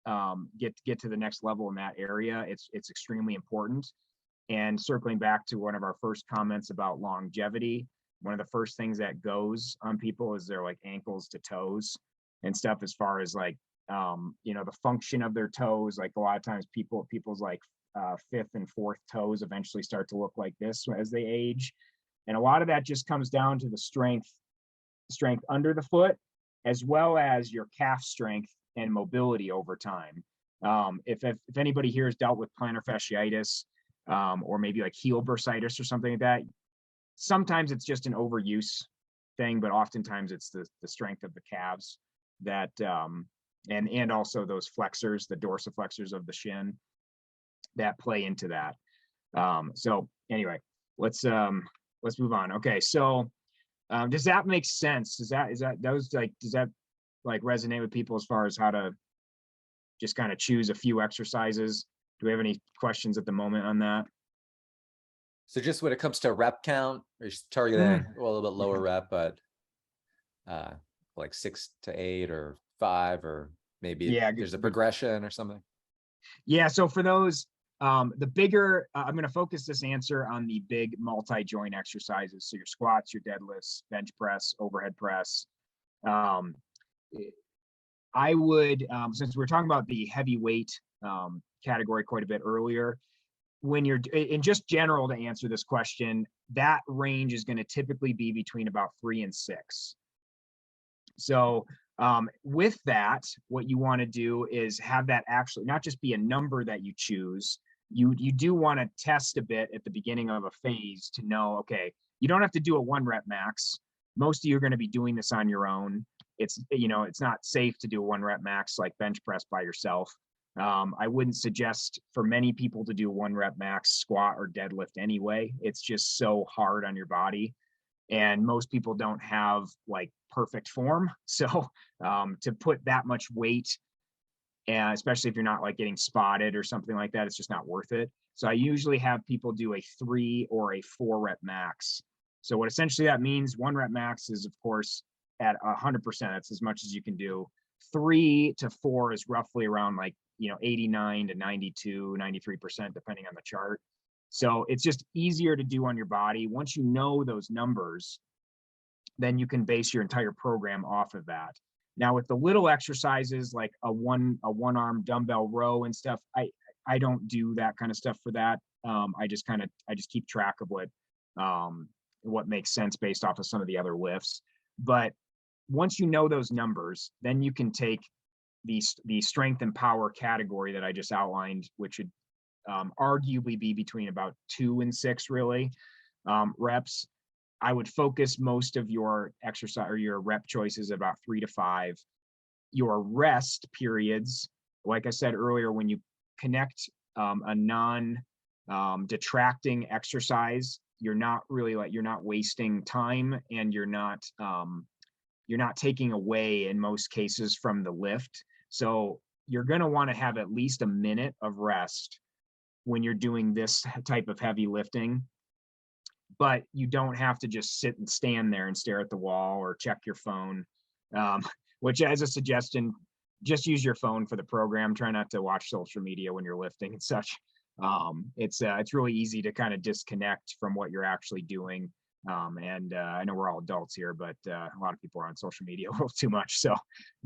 to the next level in that area, it's extremely important. And circling back to one of our first comments about longevity, one of the first things that goes on people is their like ankles to toes and stuff, as far as like the function of their toes. Like, a lot of times people's like 5th and 4th toes eventually start to look like this as they age. And a lot of that just comes down to the strength under the foot, as well as your calf strength and mobility over time. If anybody here has dealt with plantar fasciitis, or maybe like heel bursitis or something like that, sometimes it's just an overuse thing, but oftentimes it's the strength of the calves that and also those flexors, the dorsiflexors of the shin, that play into that. So anyway, let's move on. Okay, so Does that make sense? Does that resonate with people as far as how to just kind of choose a few exercises? Do we have any questions at the moment on that? So just when it comes to rep count, you're targeting a little bit lower rep, but like 6 to 8 or 5, or maybe there's a progression or something. Yeah, so for those, the bigger, I'm going to focus this answer on the big multi-joint exercises. So your squats, your deadlifts, bench press, overhead press. I would, since we're talking about the heavyweight category quite a bit earlier, when you're in just general to answer this question, that range is going to typically be between about 3 and 6. So with that, what you want to do is have that actually not just be a number that you choose. You do want to test a bit at the beginning of a phase to know, okay, you don't have to do a 1 rep max. Most of you are going to be doing this on your own. It's not safe to do a 1 rep max like bench press by yourself. I wouldn't suggest for many people to do 1 rep max squat or deadlift anyway. It's just so hard on your body. And most people don't have like perfect form. So to put that much weight, and especially if you're not like getting spotted or something like that, it's just not worth it. So I usually have people do a 3 or a 4 rep max. So what essentially that means, 1 rep max is of course at 100%, that's as much as you can do. 3 to 4 is roughly around like, 89 to 92, 93%, depending on the chart. So it's just easier to do on your body. Once you know those numbers, then you can base your entire program off of that. Now with the little exercises like a one arm dumbbell row and stuff, I don't do that kind of stuff for that. I just keep track of what makes sense based off of some of the other lifts. But once you know those numbers, then you can take the strength and power category that I just outlined, which would arguably be between about 2 and 6 really reps. I would focus most of your exercise or your rep choices about 3 to 5. Your rest periods, like I said earlier, when you connect a non-detracting exercise, you're not wasting time, and you're not taking away in most cases from the lift. So you're going to want to have at least a minute of rest when you're doing this type of heavy lifting. But you don't have to just sit and stand there and stare at the wall or check your phone, which, as a suggestion, just use your phone for the program. Try not to watch social media when you're lifting and such. It's really easy to kind of disconnect from what you're actually doing. I know we're all adults here, but a lot of people are on social media a little too much. So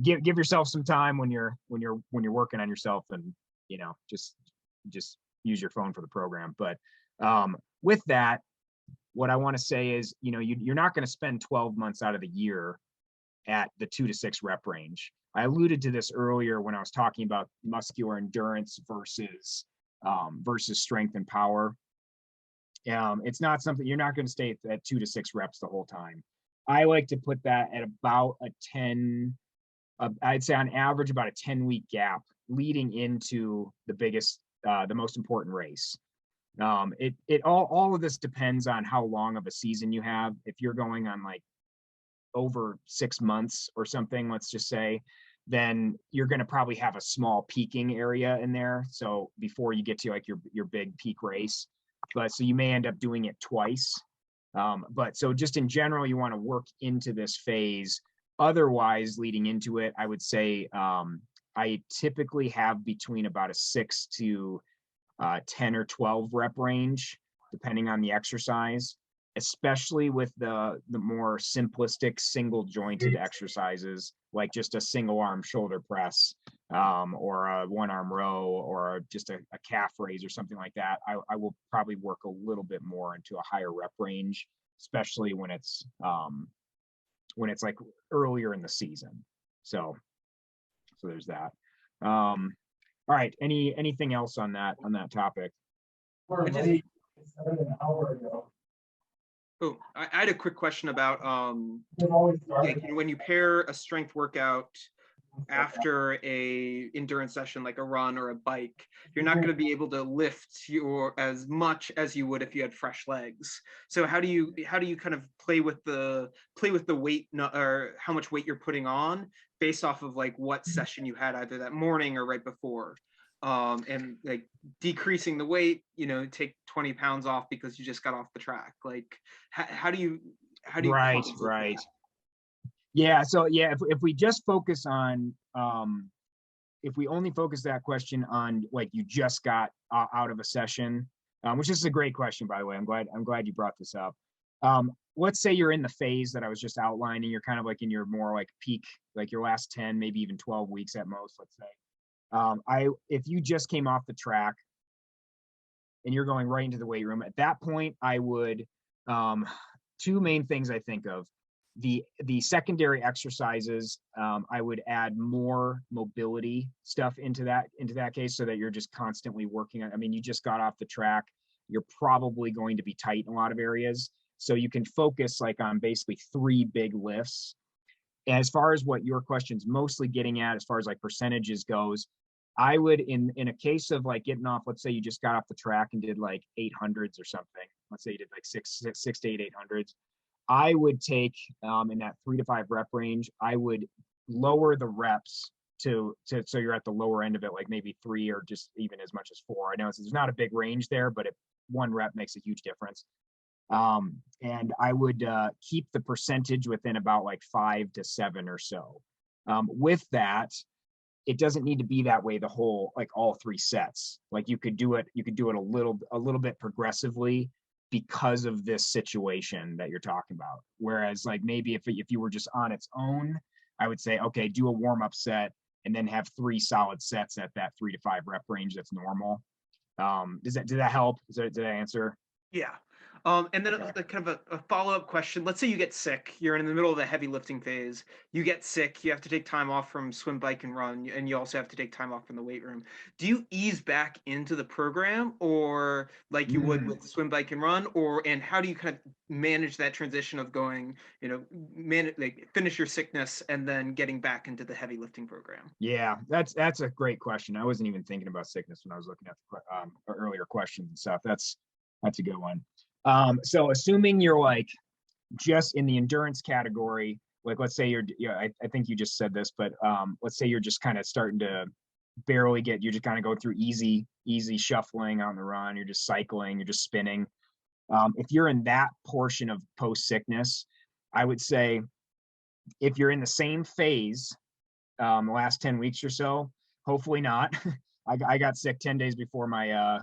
give yourself some time when you're working on yourself, and just use your phone for the program. But with that, what I want to say is, you're not going to spend 12 months out of the year at the 2 to 6 rep range. I alluded to this earlier when I was talking about muscular endurance versus strength and power. It's not something you're not going to stay at 2 to 6 reps the whole time. I like to put that at about a 10, I'd say on average about a 10-week gap leading into the most important race. All of this depends on how long of a season you have. If you're going on like over 6 months or something, let's just say, then you're going to probably have a small peaking area in there. So before you get to like your big peak race, but so you may end up doing it twice. But so just in general, you want to work into this phase. Otherwise, leading into it, I would say I typically have between about a 6 to 10 or 12 rep range, depending on the exercise, especially with the more simplistic single jointed exercises, like just a single arm shoulder press, or a 1 arm row, or just a calf raise or something like that. I will probably work a little bit more into a higher rep range, especially when it's like earlier in the season. So there's that. All right. Anything else on that topic? Oh, I had a quick question about when you pair a strength workout after a endurance session like a run or a bike, you're not going to be able to lift your as much as you would if you had fresh legs. So how do you kind of play with the weight, or how much weight you're putting on based off of like what session you had either that morning or right before, and like decreasing the weight, take 20 pounds off because you just got off the track. Like how do you Right, compensate right. that? Yeah, so yeah, if we just focus on if we only focus that question on like you just got out of a session, which is a great question, by the way. I'm glad you brought this up. Let's say you're in the phase that I was just outlining. You're kind of like in your more like peak, like your last 10, maybe even 12 weeks at most, let's say. If you just came off the track and you're going right into the weight room, at that point, I would, two main things I think of. The secondary exercises, I would add more mobility stuff into that case, so that you're just constantly working on. I mean, you just got off the track, you're probably going to be tight in a lot of areas, so you can focus like on basically 3 big lifts. And as far as what your question's mostly getting at, as far as like percentages goes, I would in a case of like getting off, let's say you just got off the track and did like 800s or something. Let's say you did like six to eight 800s. I would take in that 3 to 5 rep range, I would lower the reps to so you're at the lower end of it, like maybe 3 or just even as much as 4. I know there's not a big range there, but 1 rep makes a huge difference. And I would keep the percentage within about like 5 to 7 or so. With that, it doesn't need to be that way the whole, like all 3 sets. Like you could do it a little bit progressively, because of this situation that you're talking about. Whereas like maybe if you were just on its own, I would say, okay, do a warm-up set and then have 3 solid sets at that 3 to 5 rep range. That's normal. Did that help? Did I answer? Yeah. And then Okay. kind of a follow-up question. Let's say you get sick. You're in the middle of the heavy lifting phase. You get sick. You have to take time off from swim, bike, and run, and you also have to take time off from the weight room. Do you ease back into the program, or like you would with swim, bike, and run, and how do you kind of manage that transition of going, like finish your sickness and then getting back into the heavy lifting program? Yeah, that's a great question. I wasn't even thinking about sickness when I was looking at the earlier questions and stuff. That's a good one. So assuming you're like just in the endurance category, like let's say I think you just said this, but let's say you're just kind of starting to barely you're just kind of go through easy shuffling on the run. You're just cycling, you're just spinning. If you're in that portion of post sickness, I would say if you're in the same phase, the last 10 weeks or so, hopefully not. I got sick 10 days before my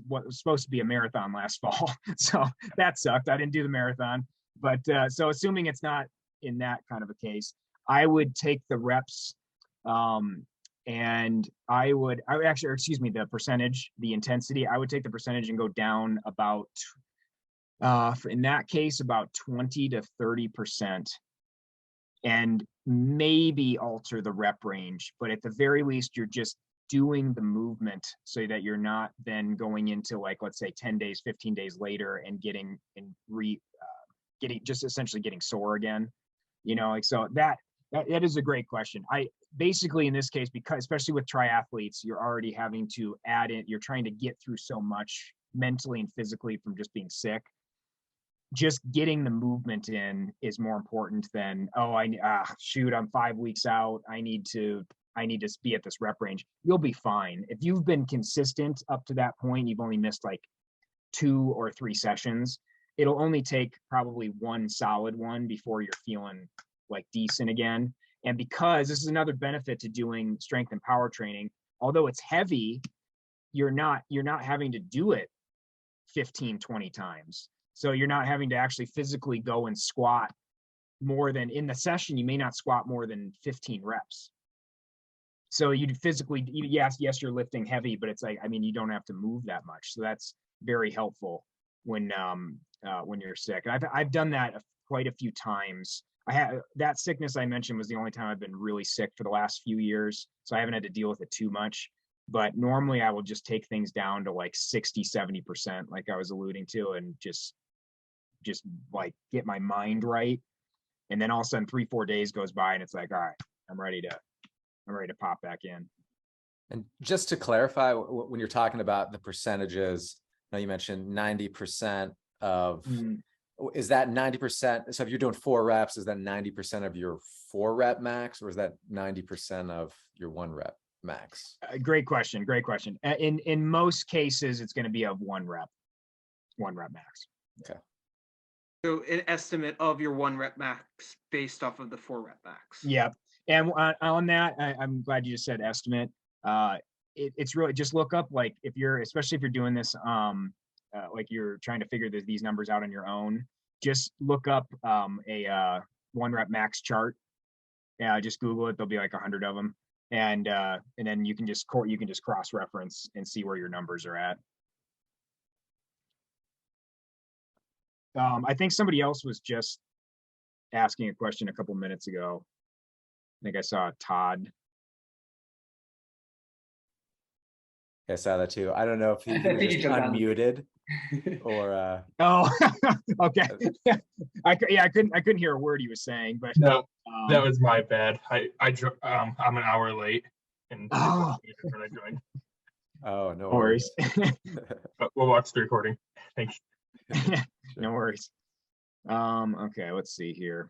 what was supposed to be a marathon last fall. So that sucked. I didn't do the marathon. But so assuming it's not in that kind of a case, I would take the reps and I would actually, excuse me, the percentage, the intensity, I would take the percentage and go down about, in that case, about 20 to 30%, and maybe alter the rep range. But at the very least, you're just doing the movement so that you're not then going into like, let's say 10 days, 15 days later and getting just essentially getting sore again, like, so that is a great question. I basically, in this case, because especially with triathletes, you're already having to add in, you're trying to get through so much mentally and physically from just being sick. Just getting the movement in is more important than, shoot, I'm 5 weeks out, I need to be at this rep range. You'll be fine if you've been consistent up to that point. You've only missed like 2 or 3 sessions. It'll only take probably 1 solid one before you're feeling like decent again. And because this is another benefit to doing strength and power training, although it's heavy, you're not having to do it 15, 20 times. So you're not having to actually physically go and squat more than, in the session, you may not squat more than 15 reps. So you physically, yes, you're lifting heavy, but it's like, I mean, you don't have to move that much. So that's very helpful when you're sick. And I've done that quite a few times. That sickness I mentioned was the only time I've been really sick for the last few years. So I haven't had to deal with it too much. But normally I will just take things down to like 60, 70%, like I was alluding to, and just like get my mind right. And then all of a sudden 3-4 days goes by and it's like, all right, I'm ready to ready to pop back in. And just to clarify, when you're talking about the percentages, now you mentioned 90% of, is that 90%? So if you're doing 4 reps, is that 90% of your 4 rep max, or is that 90% of your 1 rep max? Great question. Great question. In most cases, it's going to be a 1 rep max. Okay. So an estimate of your 1 rep max based off of the 4 rep max. Yeah. And on that, I'm glad you just said estimate. It's really just look up, like, especially if you're doing this, like you're trying to figure these numbers out on your own, just look up a 1 rep max chart. Yeah, just Google it. There'll be like 100 of them. And then you can just cross reference and see where your numbers are at. I think somebody else was just asking a question a couple minutes ago. I think I saw Todd. I saw that too. I don't know if he was just unmuted or Oh, okay. I couldn't hear a word he was saying, but no, that was my bad. I'm an hour late and oh. when I joined. Oh, no worries. But we'll watch the recording. Thanks. No worries. Okay, let's see here.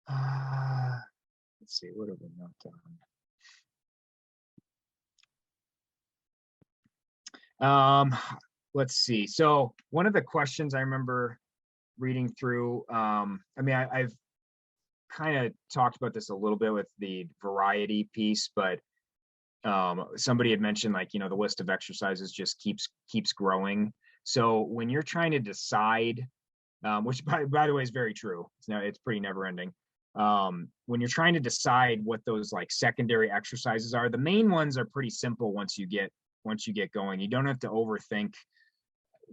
Let's see, what have we not done? Let's see. So one of the questions I remember reading through, I mean, I've kind of talked about this a little bit with the variety piece, but somebody had mentioned, like, the list of exercises just keeps growing. So when you're trying to decide, which by the way is very true, it's pretty never ending. When you're trying to decide what those like secondary exercises are, the main ones are pretty simple once you get going. You don't have to overthink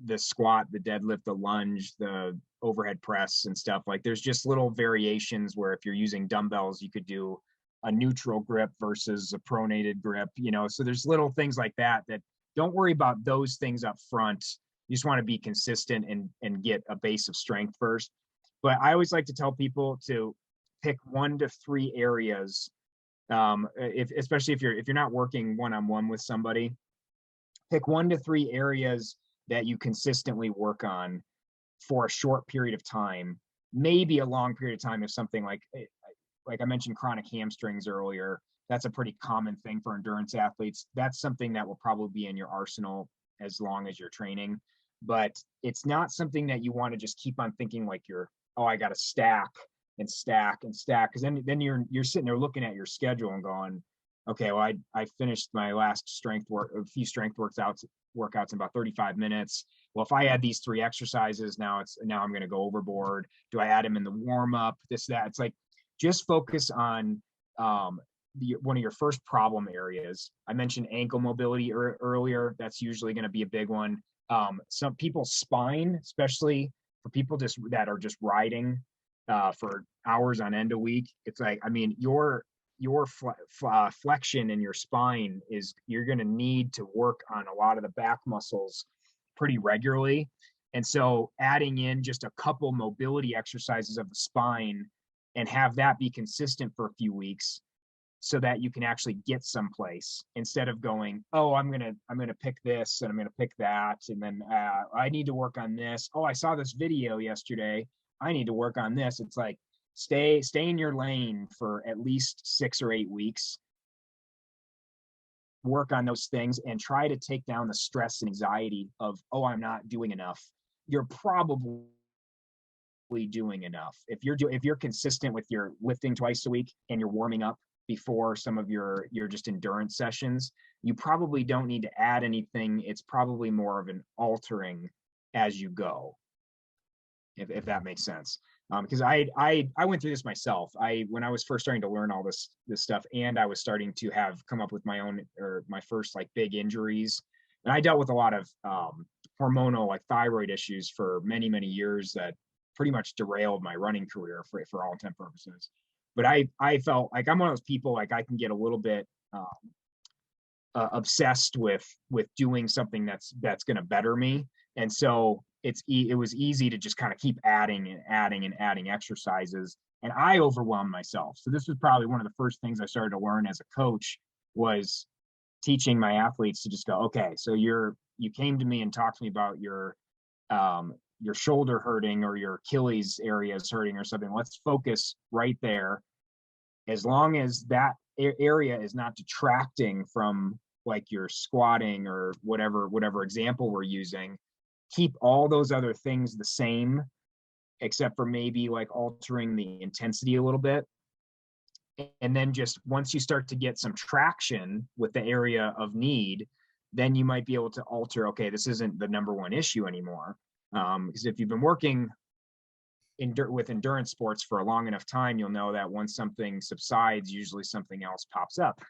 the squat, the deadlift, the lunge, the overhead press and stuff. Like, there's just little variations where if you're using dumbbells, you could do a neutral grip versus a pronated grip, so there's little things like that don't worry about those things up front. You just want to be consistent and get a base of strength first. But I always like to tell people to pick 1 to 3 areas, especially if you're not working one-on-one with somebody. Pick 1 to 3 areas that you consistently work on for a short period of time, maybe a long period of time. If something like I mentioned chronic hamstrings earlier, that's a pretty common thing for endurance athletes. That's something that will probably be in your arsenal as long as you're training, but it's not something that you want to just keep on thinking like I got to stack and stack and stack, because then you're sitting there looking at your schedule and going, okay, well, I finished my last a few strength workouts in about 35 minutes. Well, if I add these 3 exercises, now I'm going to go overboard. Do I add them in the warm up? That. It's like, just focus on one of your first problem areas. I mentioned ankle mobility earlier. That's usually going to be a big one. Some people's spine, especially for people that are just riding for hours on end a week. It's like, I mean, your flexion in your spine you're going to need to work on a lot of the back muscles pretty regularly. And so adding in just a couple mobility exercises of the spine and have that be consistent for a few weeks so that you can actually get someplace, instead of going, oh, I'm going to pick this and I'm going to pick that. And then I need to work on this. Oh, I saw this video yesterday. I need to work on this. It's like, stay in your lane for at least 6 or 8 weeks. Work on those things and try to take down the stress and anxiety of, oh, I'm not doing enough. You're probably doing enough. If you're consistent with your lifting twice a week and you're warming up before some of your just endurance sessions, you probably don't need to add anything. It's probably more of an altering as you go, if that makes sense. Because I went through this myself. When I was first starting to learn all this stuff, and I was starting to come up with my first like big injuries, and I dealt with a lot of hormonal, like thyroid issues for many years that pretty much derailed my running career for all intent purposes. But I felt like I'm one of those people, like I can get a little bit obsessed with doing something that's going to better me, and so it was easy to just kind of keep adding exercises and I overwhelmed myself. So this was probably one of the first things I started to learn as a coach, was teaching my athletes to just go, okay, so you came to me and talked to me about your shoulder hurting or your Achilles area is hurting or something. Let's focus right there. As long as that area is not detracting from like your squatting or whatever example we're using, keep all those other things the same, except for maybe like altering the intensity a little bit. And then just once you start to get some traction with the area of need, then you might be able to alter, okay, this isn't the number one issue anymore. Because if you've been working with endurance sports for a long enough time, you'll know that once something subsides, usually something else pops up.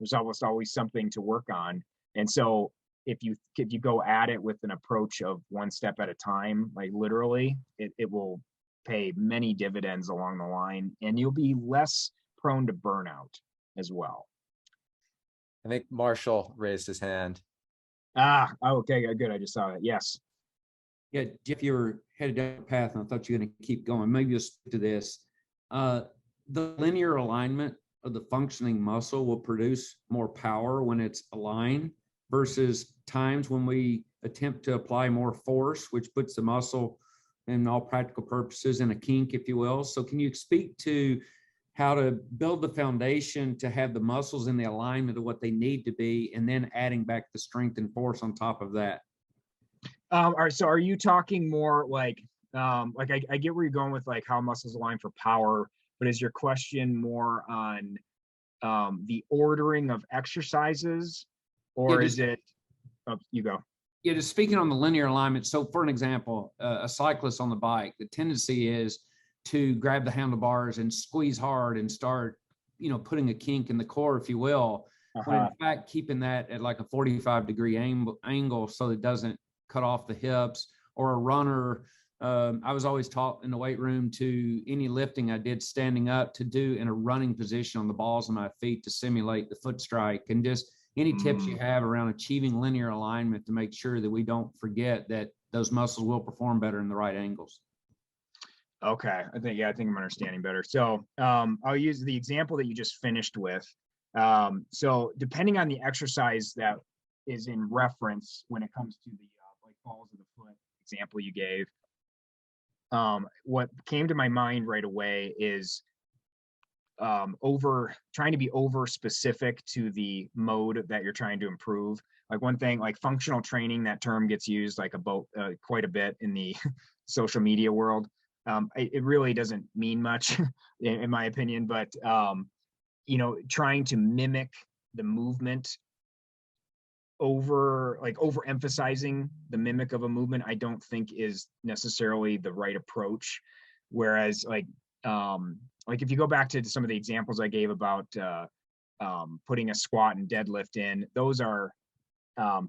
There's almost always something to work on. And so if you go at it with an approach of one step at a time, like literally, it will pay many dividends along the line, and you'll be less prone to burnout as well. I think Marshall raised his hand. Okay, good. I just saw it. Yes. Yeah, Jeff, you're headed down the path, and I thought you were going to keep going. Maybe you'll stick to this. The linear alignment of the functioning muscle will produce more power when it's aligned versus times when we attempt to apply more force, which puts the muscle, in all practical purposes, in a kink, if you will. So can you speak to how to build the foundation to have the muscles in the alignment of what they need to be, and then adding back the strength and force on top of that? All right, so are you talking more like I get where you're going with like how muscles align for power, but is your question more on the ordering of exercises, or is it, you go. Yeah, just speaking on the linear alignment. So for an example, a cyclist on the bike, the tendency is to grab the handlebars and squeeze hard and start, putting a kink in the core, if you will, when in fact, keeping that at like a 45-degree angle so it doesn't cut off the hips. Or a runner, I was always taught in the weight room to any lifting I did standing up to do in a running position on the balls of my feet to simulate the foot strike. And just any tips you have around achieving linear alignment to make sure that we don't forget that those muscles will perform better in the right angles. Okay, I think I'm understanding better. So I'll use the example that you just finished with. So depending on the exercise that is in reference when it comes to the like balls of the foot example you gave, what came to my mind right away is trying to be over specific to the mode that you're trying to improve. Like one thing, like functional training, that term gets used like quite a bit in the social media world. It really doesn't mean much in my opinion, but trying to mimic the movement, overemphasizing the mimic of a movement, I don't think is necessarily the right approach. Whereas like if you go back to some of the examples I gave about putting a squat and deadlift in, those are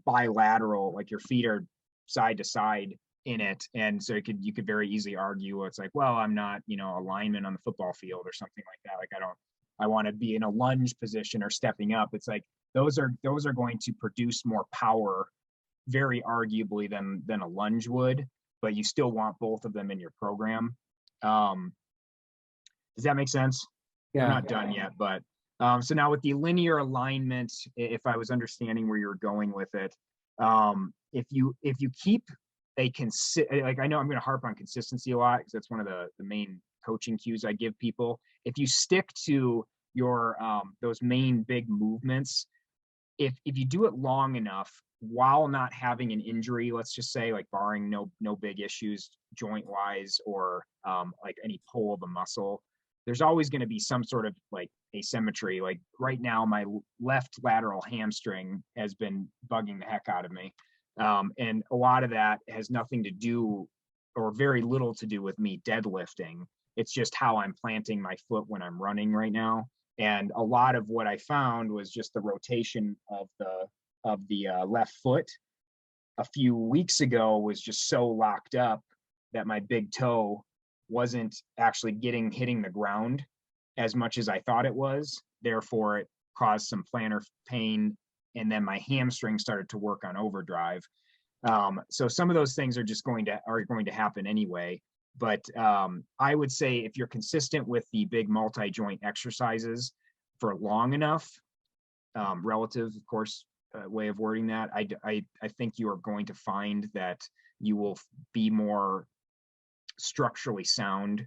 bilateral, like your feet are side to side in it. And so you could very easily argue, it's like, well, I'm not, a lineman on the football field or something like that. Like I want to be in a lunge position or stepping up. It's like, those are going to produce more power, very arguably than a lunge would, but you still want both of them in your program. Does that make sense? Yeah. I'm not done yet, but so now with the linear alignment, if I was understanding where you're going with it, if you keep like, I know I'm going to harp on consistency a lot because that's one of the main coaching cues I give people. If you stick to your those main big movements, if you do it long enough while not having an injury, let's just say, like barring no big issues joint wise or like any pull of a muscle, there's always going to be some sort of like asymmetry. Like right now, my left lateral hamstring has been bugging the heck out of me. And a lot of that has nothing to do, or very little to do, with me deadlifting. It's just how I'm planting my foot when I'm running right now. And a lot of what I found was just the rotation of the left foot a few weeks ago was just so locked up that my big toe wasn't actually hitting the ground as much as I thought it was. Therefore, it caused some plantar pain, and then my hamstring started to work on overdrive. So some of those things are going to happen anyway. But I would say if you're consistent with the big multi-joint exercises for long enough, relative, of course, way of wording that, I think you are going to find that you will be more structurally sound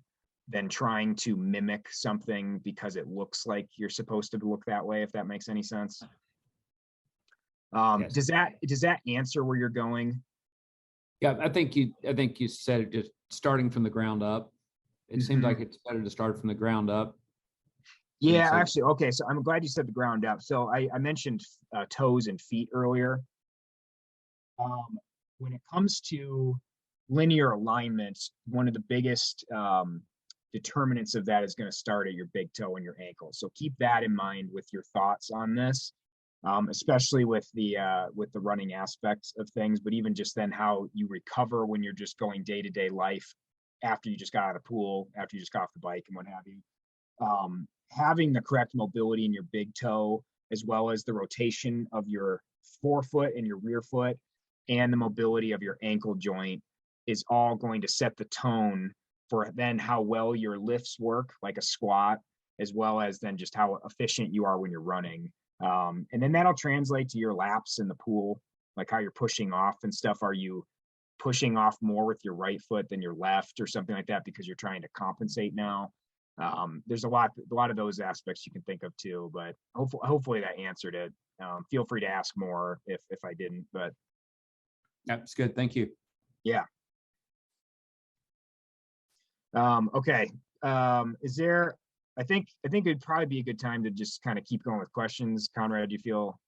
than trying to mimic something because it looks like you're supposed to look that way, if that makes any sense. Yes. Does that answer where you're going? Yeah, I think you said it, just starting from the ground up. It seems like it's better to start from the ground up. Yeah, so- actually, okay. So I'm glad you said the ground up. So I mentioned toes and feet earlier. When it comes to linear alignment, one of the biggest determinants of that is going to start at your big toe and your ankle. So keep that in mind with your thoughts on this, especially with the running aspects of things, but even just then how you recover when you're just going day-to-day life after you just got out of the pool, after you just got off the bike and what have you. Having the correct mobility in your big toe, as well as the rotation of your forefoot and your rear foot, and the mobility of your ankle joint, is all going to set the tone for then how well your lifts work, like a squat, as well as then just how efficient you are when you're running. And then that'll translate to your laps in the pool, like how you're pushing off and stuff. Are you pushing off more with your right foot than your left or something like that because you're trying to compensate now? There's a lot of those aspects you can think of too, but hopefully that answered it. Feel free to ask more if I didn't, but That's good. Thank you. yeah. Okay. Is there, I think it'd probably be a good time to just kind of keep going with questions. Conrad, do you feel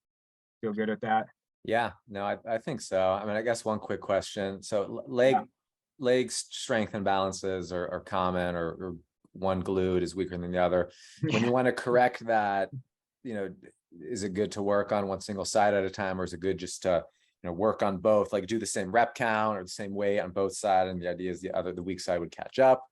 good at that? Yeah, no, I think so. I mean, I guess one quick question. So leg strength imbalances are common, or one glute is weaker than the other. When you want to correct that, is it good to work on one single side at a time, or is it good just to, work on both, like do the same rep count or the same weight on both sides, and the idea is the weak side would catch up?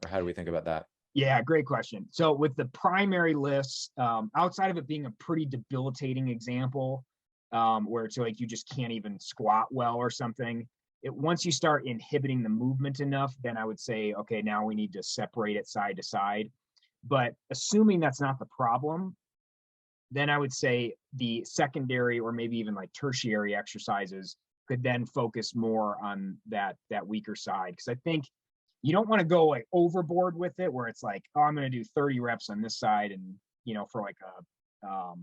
Or how do we think about that? Yeah, great question. So with the primary lifts, outside of it being a pretty debilitating example, where it's like you just can't even squat well or something, once you start inhibiting the movement enough, then I would say, okay, now we need to separate it side to side. But assuming that's not the problem, then I would say the secondary or maybe even like tertiary exercises could then focus more on that weaker side. Because I think you don't want to go like overboard with it where it's like, oh, I'm going to do 30 reps on this side, and for like a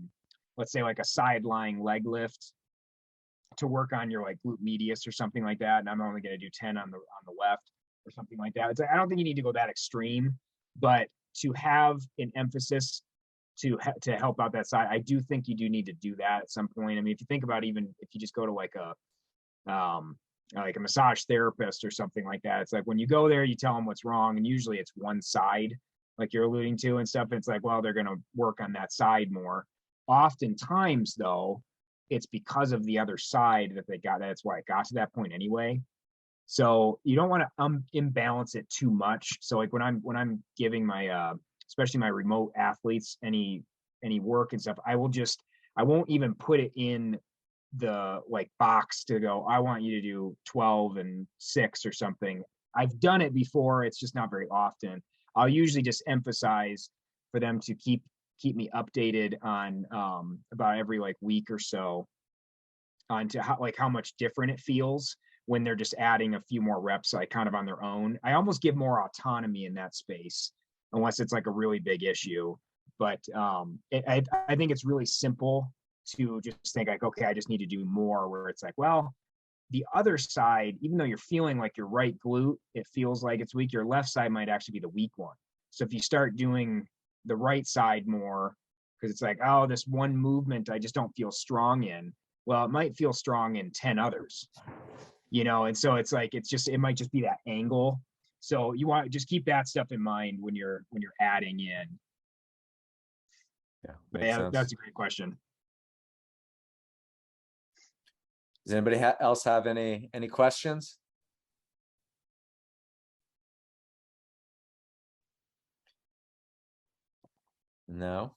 let's say like a side lying leg lift to work on your like glute medius or something like that, and I'm only going to do 10 on the left or something like that. It's like, I don't think you need to go that extreme, but to have an emphasis to help out that side, I do think you do need to do that at some point. I mean, if you think about, even if you just go to like a massage therapist or something like that, it's like when you go there, you tell them what's wrong, and usually it's one side, like you're alluding to and stuff. It's like, well, they're going to work on that side more. Oftentimes, though, it's because of the other side that they got. That's why it got to that point anyway. So you don't want to imbalance it too much. So like when I'm giving my especially my remote athletes any work and stuff, I won't even put it in the like box to go, I want you to do 12 and 6 or something. I've done it before, it's just not very often. I'll usually just emphasize for them to keep me updated on about every like week or so onto how much different it feels when they're just adding a few more reps, like kind of on their own. I almost give more autonomy in that space, unless it's like a really big issue. But I think it's really simple to just think like, okay, I just need to do more, where it's like, well, the other side, even though you're feeling like your right glute, it feels like it's weak, your left side might actually be the weak one. So if you start doing the right side more, because it's like, oh, this one movement I just don't feel strong in, well, it might feel strong in 10 others, and so it's like, it might just be that angle. So you want to just keep that stuff in mind when you're adding in. Yeah, But makes sense. that's a great question. Does anybody else have any questions? No.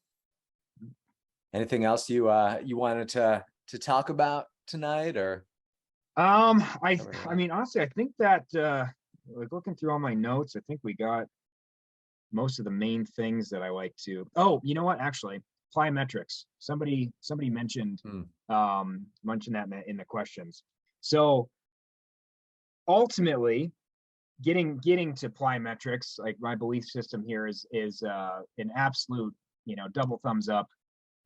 Anything else you wanted to talk about tonight, or? I mean, honestly, I think that like looking through all my notes, I think we got most of the main things that I like to. Oh, you know what? Actually, plyometrics. Somebody mentioned mentioned that in the questions. So ultimately, getting to plyometrics, like my belief system here is an absolute, double thumbs up.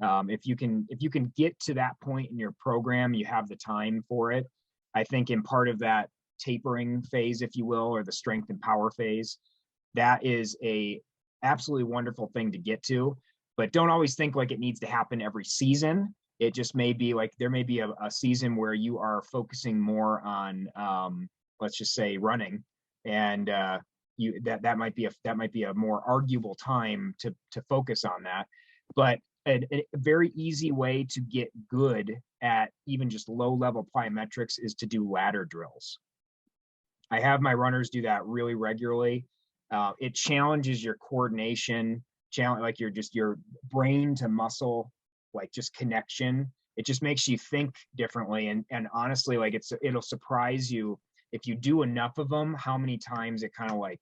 If you can get to that point in your program, you have the time for it. I think in part of that tapering phase, if you will, or the strength and power phase, that is a absolutely wonderful thing to get to. But don't always think like it needs to happen every season. It just may be like there may be a season where you are focusing more on let's just say running, and that might be a more arguable time to focus on that. But a very easy way to get good at even just low level plyometrics is to do ladder drills. I have my runners do that really regularly. It challenges your coordination, like your brain to muscle, like just connection. It just makes you think differently. And honestly, like it'll surprise you if you do enough of them, how many times it kind of like,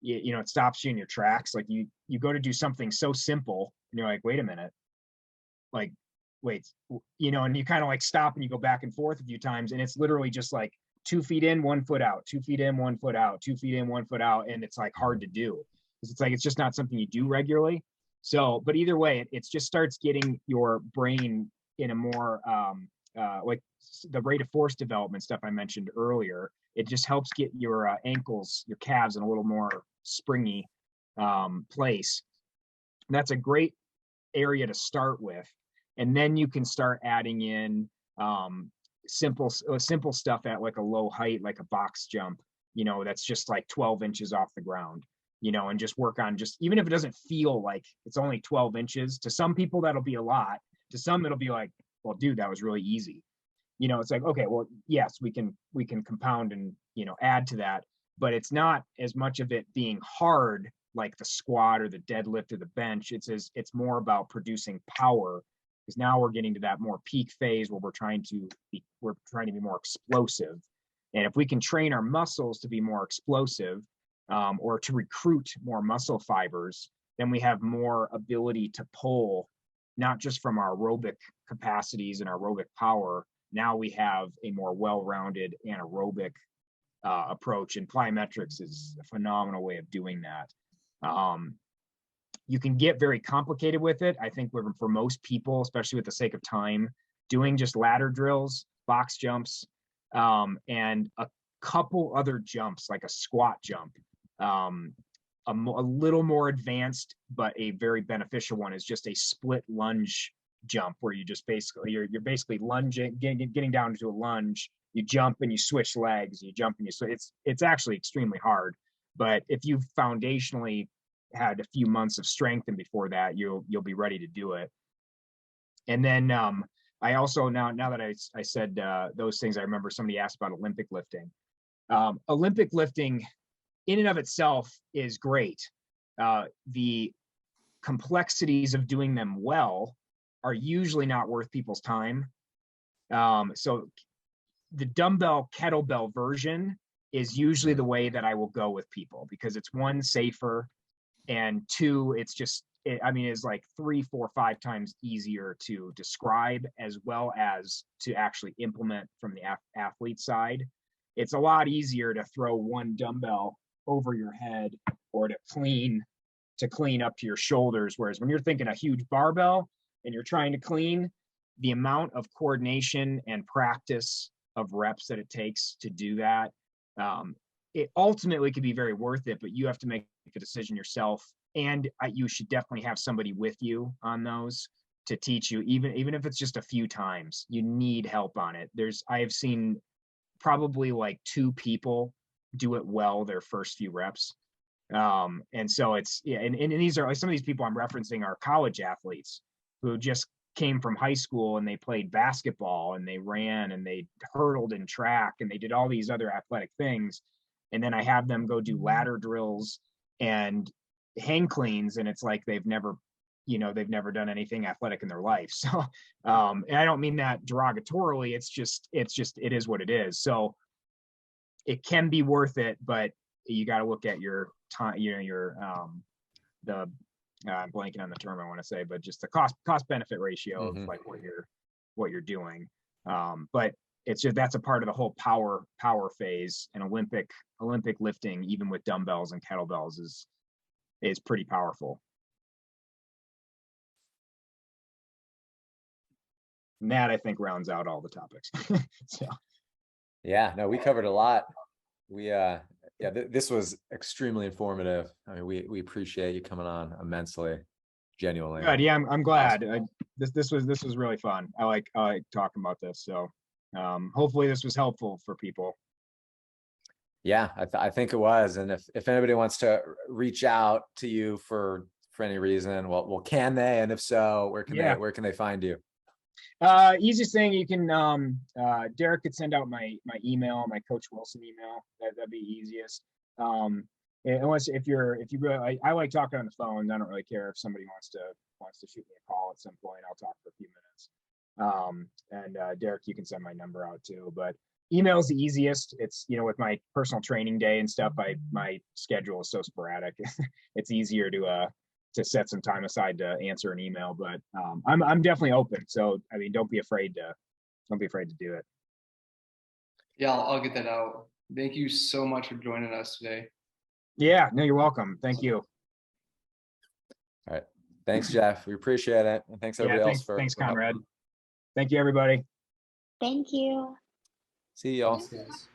it stops you in your tracks. Like you go to do something so simple and you're like, wait a minute, like, wait, and you kind of like stop and you go back and forth a few times. And it's literally just like 2 feet in, 1 foot out, 2 feet in, 1 foot out, 2 feet in, 1 foot out. And it's like hard to do because it's like, it's just not something you do regularly. So, but either way, it just starts getting your brain in a more, like the rate of force development stuff I mentioned earlier. It just helps get your ankles, your calves in a little more springy place. And that's a great area to start with. And then you can start adding in simple stuff at like a low height, like a box jump, that's just like 12 inches off the ground, and just work on even if it doesn't feel like it's only 12 inches, to some people that'll be a lot. To some, it'll be like, well, dude, that was really easy. It's like, okay, well, yes, we can compound and, add to that, but it's not as much of it being hard like the squat or the deadlift or the bench. It's more about producing power, because now we're getting to that more peak phase where we're trying to be more explosive. And if we can train our muscles to be more explosive, or to recruit more muscle fibers, then we have more ability to pull, not just from our aerobic capacities and our aerobic power. Now we have a more well-rounded anaerobic approach, and plyometrics is a phenomenal way of doing that. You can get very complicated with it. I think for most people, especially with the sake of time, doing just ladder drills, box jumps, and a couple other jumps, like a squat jump. A little more advanced, but a very beneficial one is just a split lunge jump, where you just basically you're basically lunging, getting down to a lunge. You jump and you switch legs. You jump and you switch. It's actually extremely hard, but if you've foundationally had a few months of strength, and before that, you'll be ready to do it. And then I also now that I said those things, I remember somebody asked about Olympic lifting. Olympic lifting in and of itself is great. The complexities of doing them well are usually not worth people's time. So the dumbbell kettlebell version is usually the way that I will go with people, because it's one, safer, and two, it's like 3, 4, 5 times easier to describe as well as to actually implement from the athlete side. It's a lot easier to throw one dumbbell over your head or to clean up to your shoulders. Whereas when you're thinking a huge barbell and you're trying to clean, the amount of coordination and practice of reps that it takes to do that, it ultimately could be very worth it, but you have to make a decision yourself. And you should definitely have somebody with you on those to teach you, even if it's just a few times. You need help on it. I have seen probably like 2 people do it well their first few reps. And so and these are some of these people I'm referencing are college athletes who just came from high school and they played basketball and they ran and they hurdled in track and they did all these other athletic things. And then I have them go do ladder drills and hang cleans, and it's like they've never done anything athletic in their life. So and I don't mean that derogatorily. It is what it is. So it can be worth it, but you got to look at your time, I'm blanking on the term I want to say, but just the cost benefit ratio of like what you're doing. But it's just, that's a part of the whole power phase. And Olympic lifting, even with dumbbells and kettlebells, is pretty powerful. And that, I think, rounds out all the topics. So Yeah, no, we covered a lot. This was extremely informative. I mean, we appreciate you coming on immensely, genuinely. good. Yeah, I'm glad. This was really fun. I like talking about this. So hopefully this was helpful for people. Yeah, I think it was. And if anybody wants to reach out to you for any reason, well, can they? And if so, where can they find you? Easiest thing, you can Derek could send out my email, my Coach Wilson email. That'd be easiest. Unless if you really, I like talking on the phone. I don't really care if somebody wants to shoot me a call at some point. I'll talk for a few minutes. And Derek, you can send my number out too, but email is the easiest. It's, with my personal training day and stuff, my schedule is so sporadic. It's easier to set some time aside to answer an email, but I'm definitely open. So, I mean, don't be afraid to do it. Yeah, I'll get that out. Thank you so much for joining us today. Yeah, no, you're welcome. Thank you. All right. Thanks, Jeff. We appreciate it. And thanks everybody else Thanks, for helping. Conrad. Thank you, everybody. Thank you. See y'all. Thanks, guys.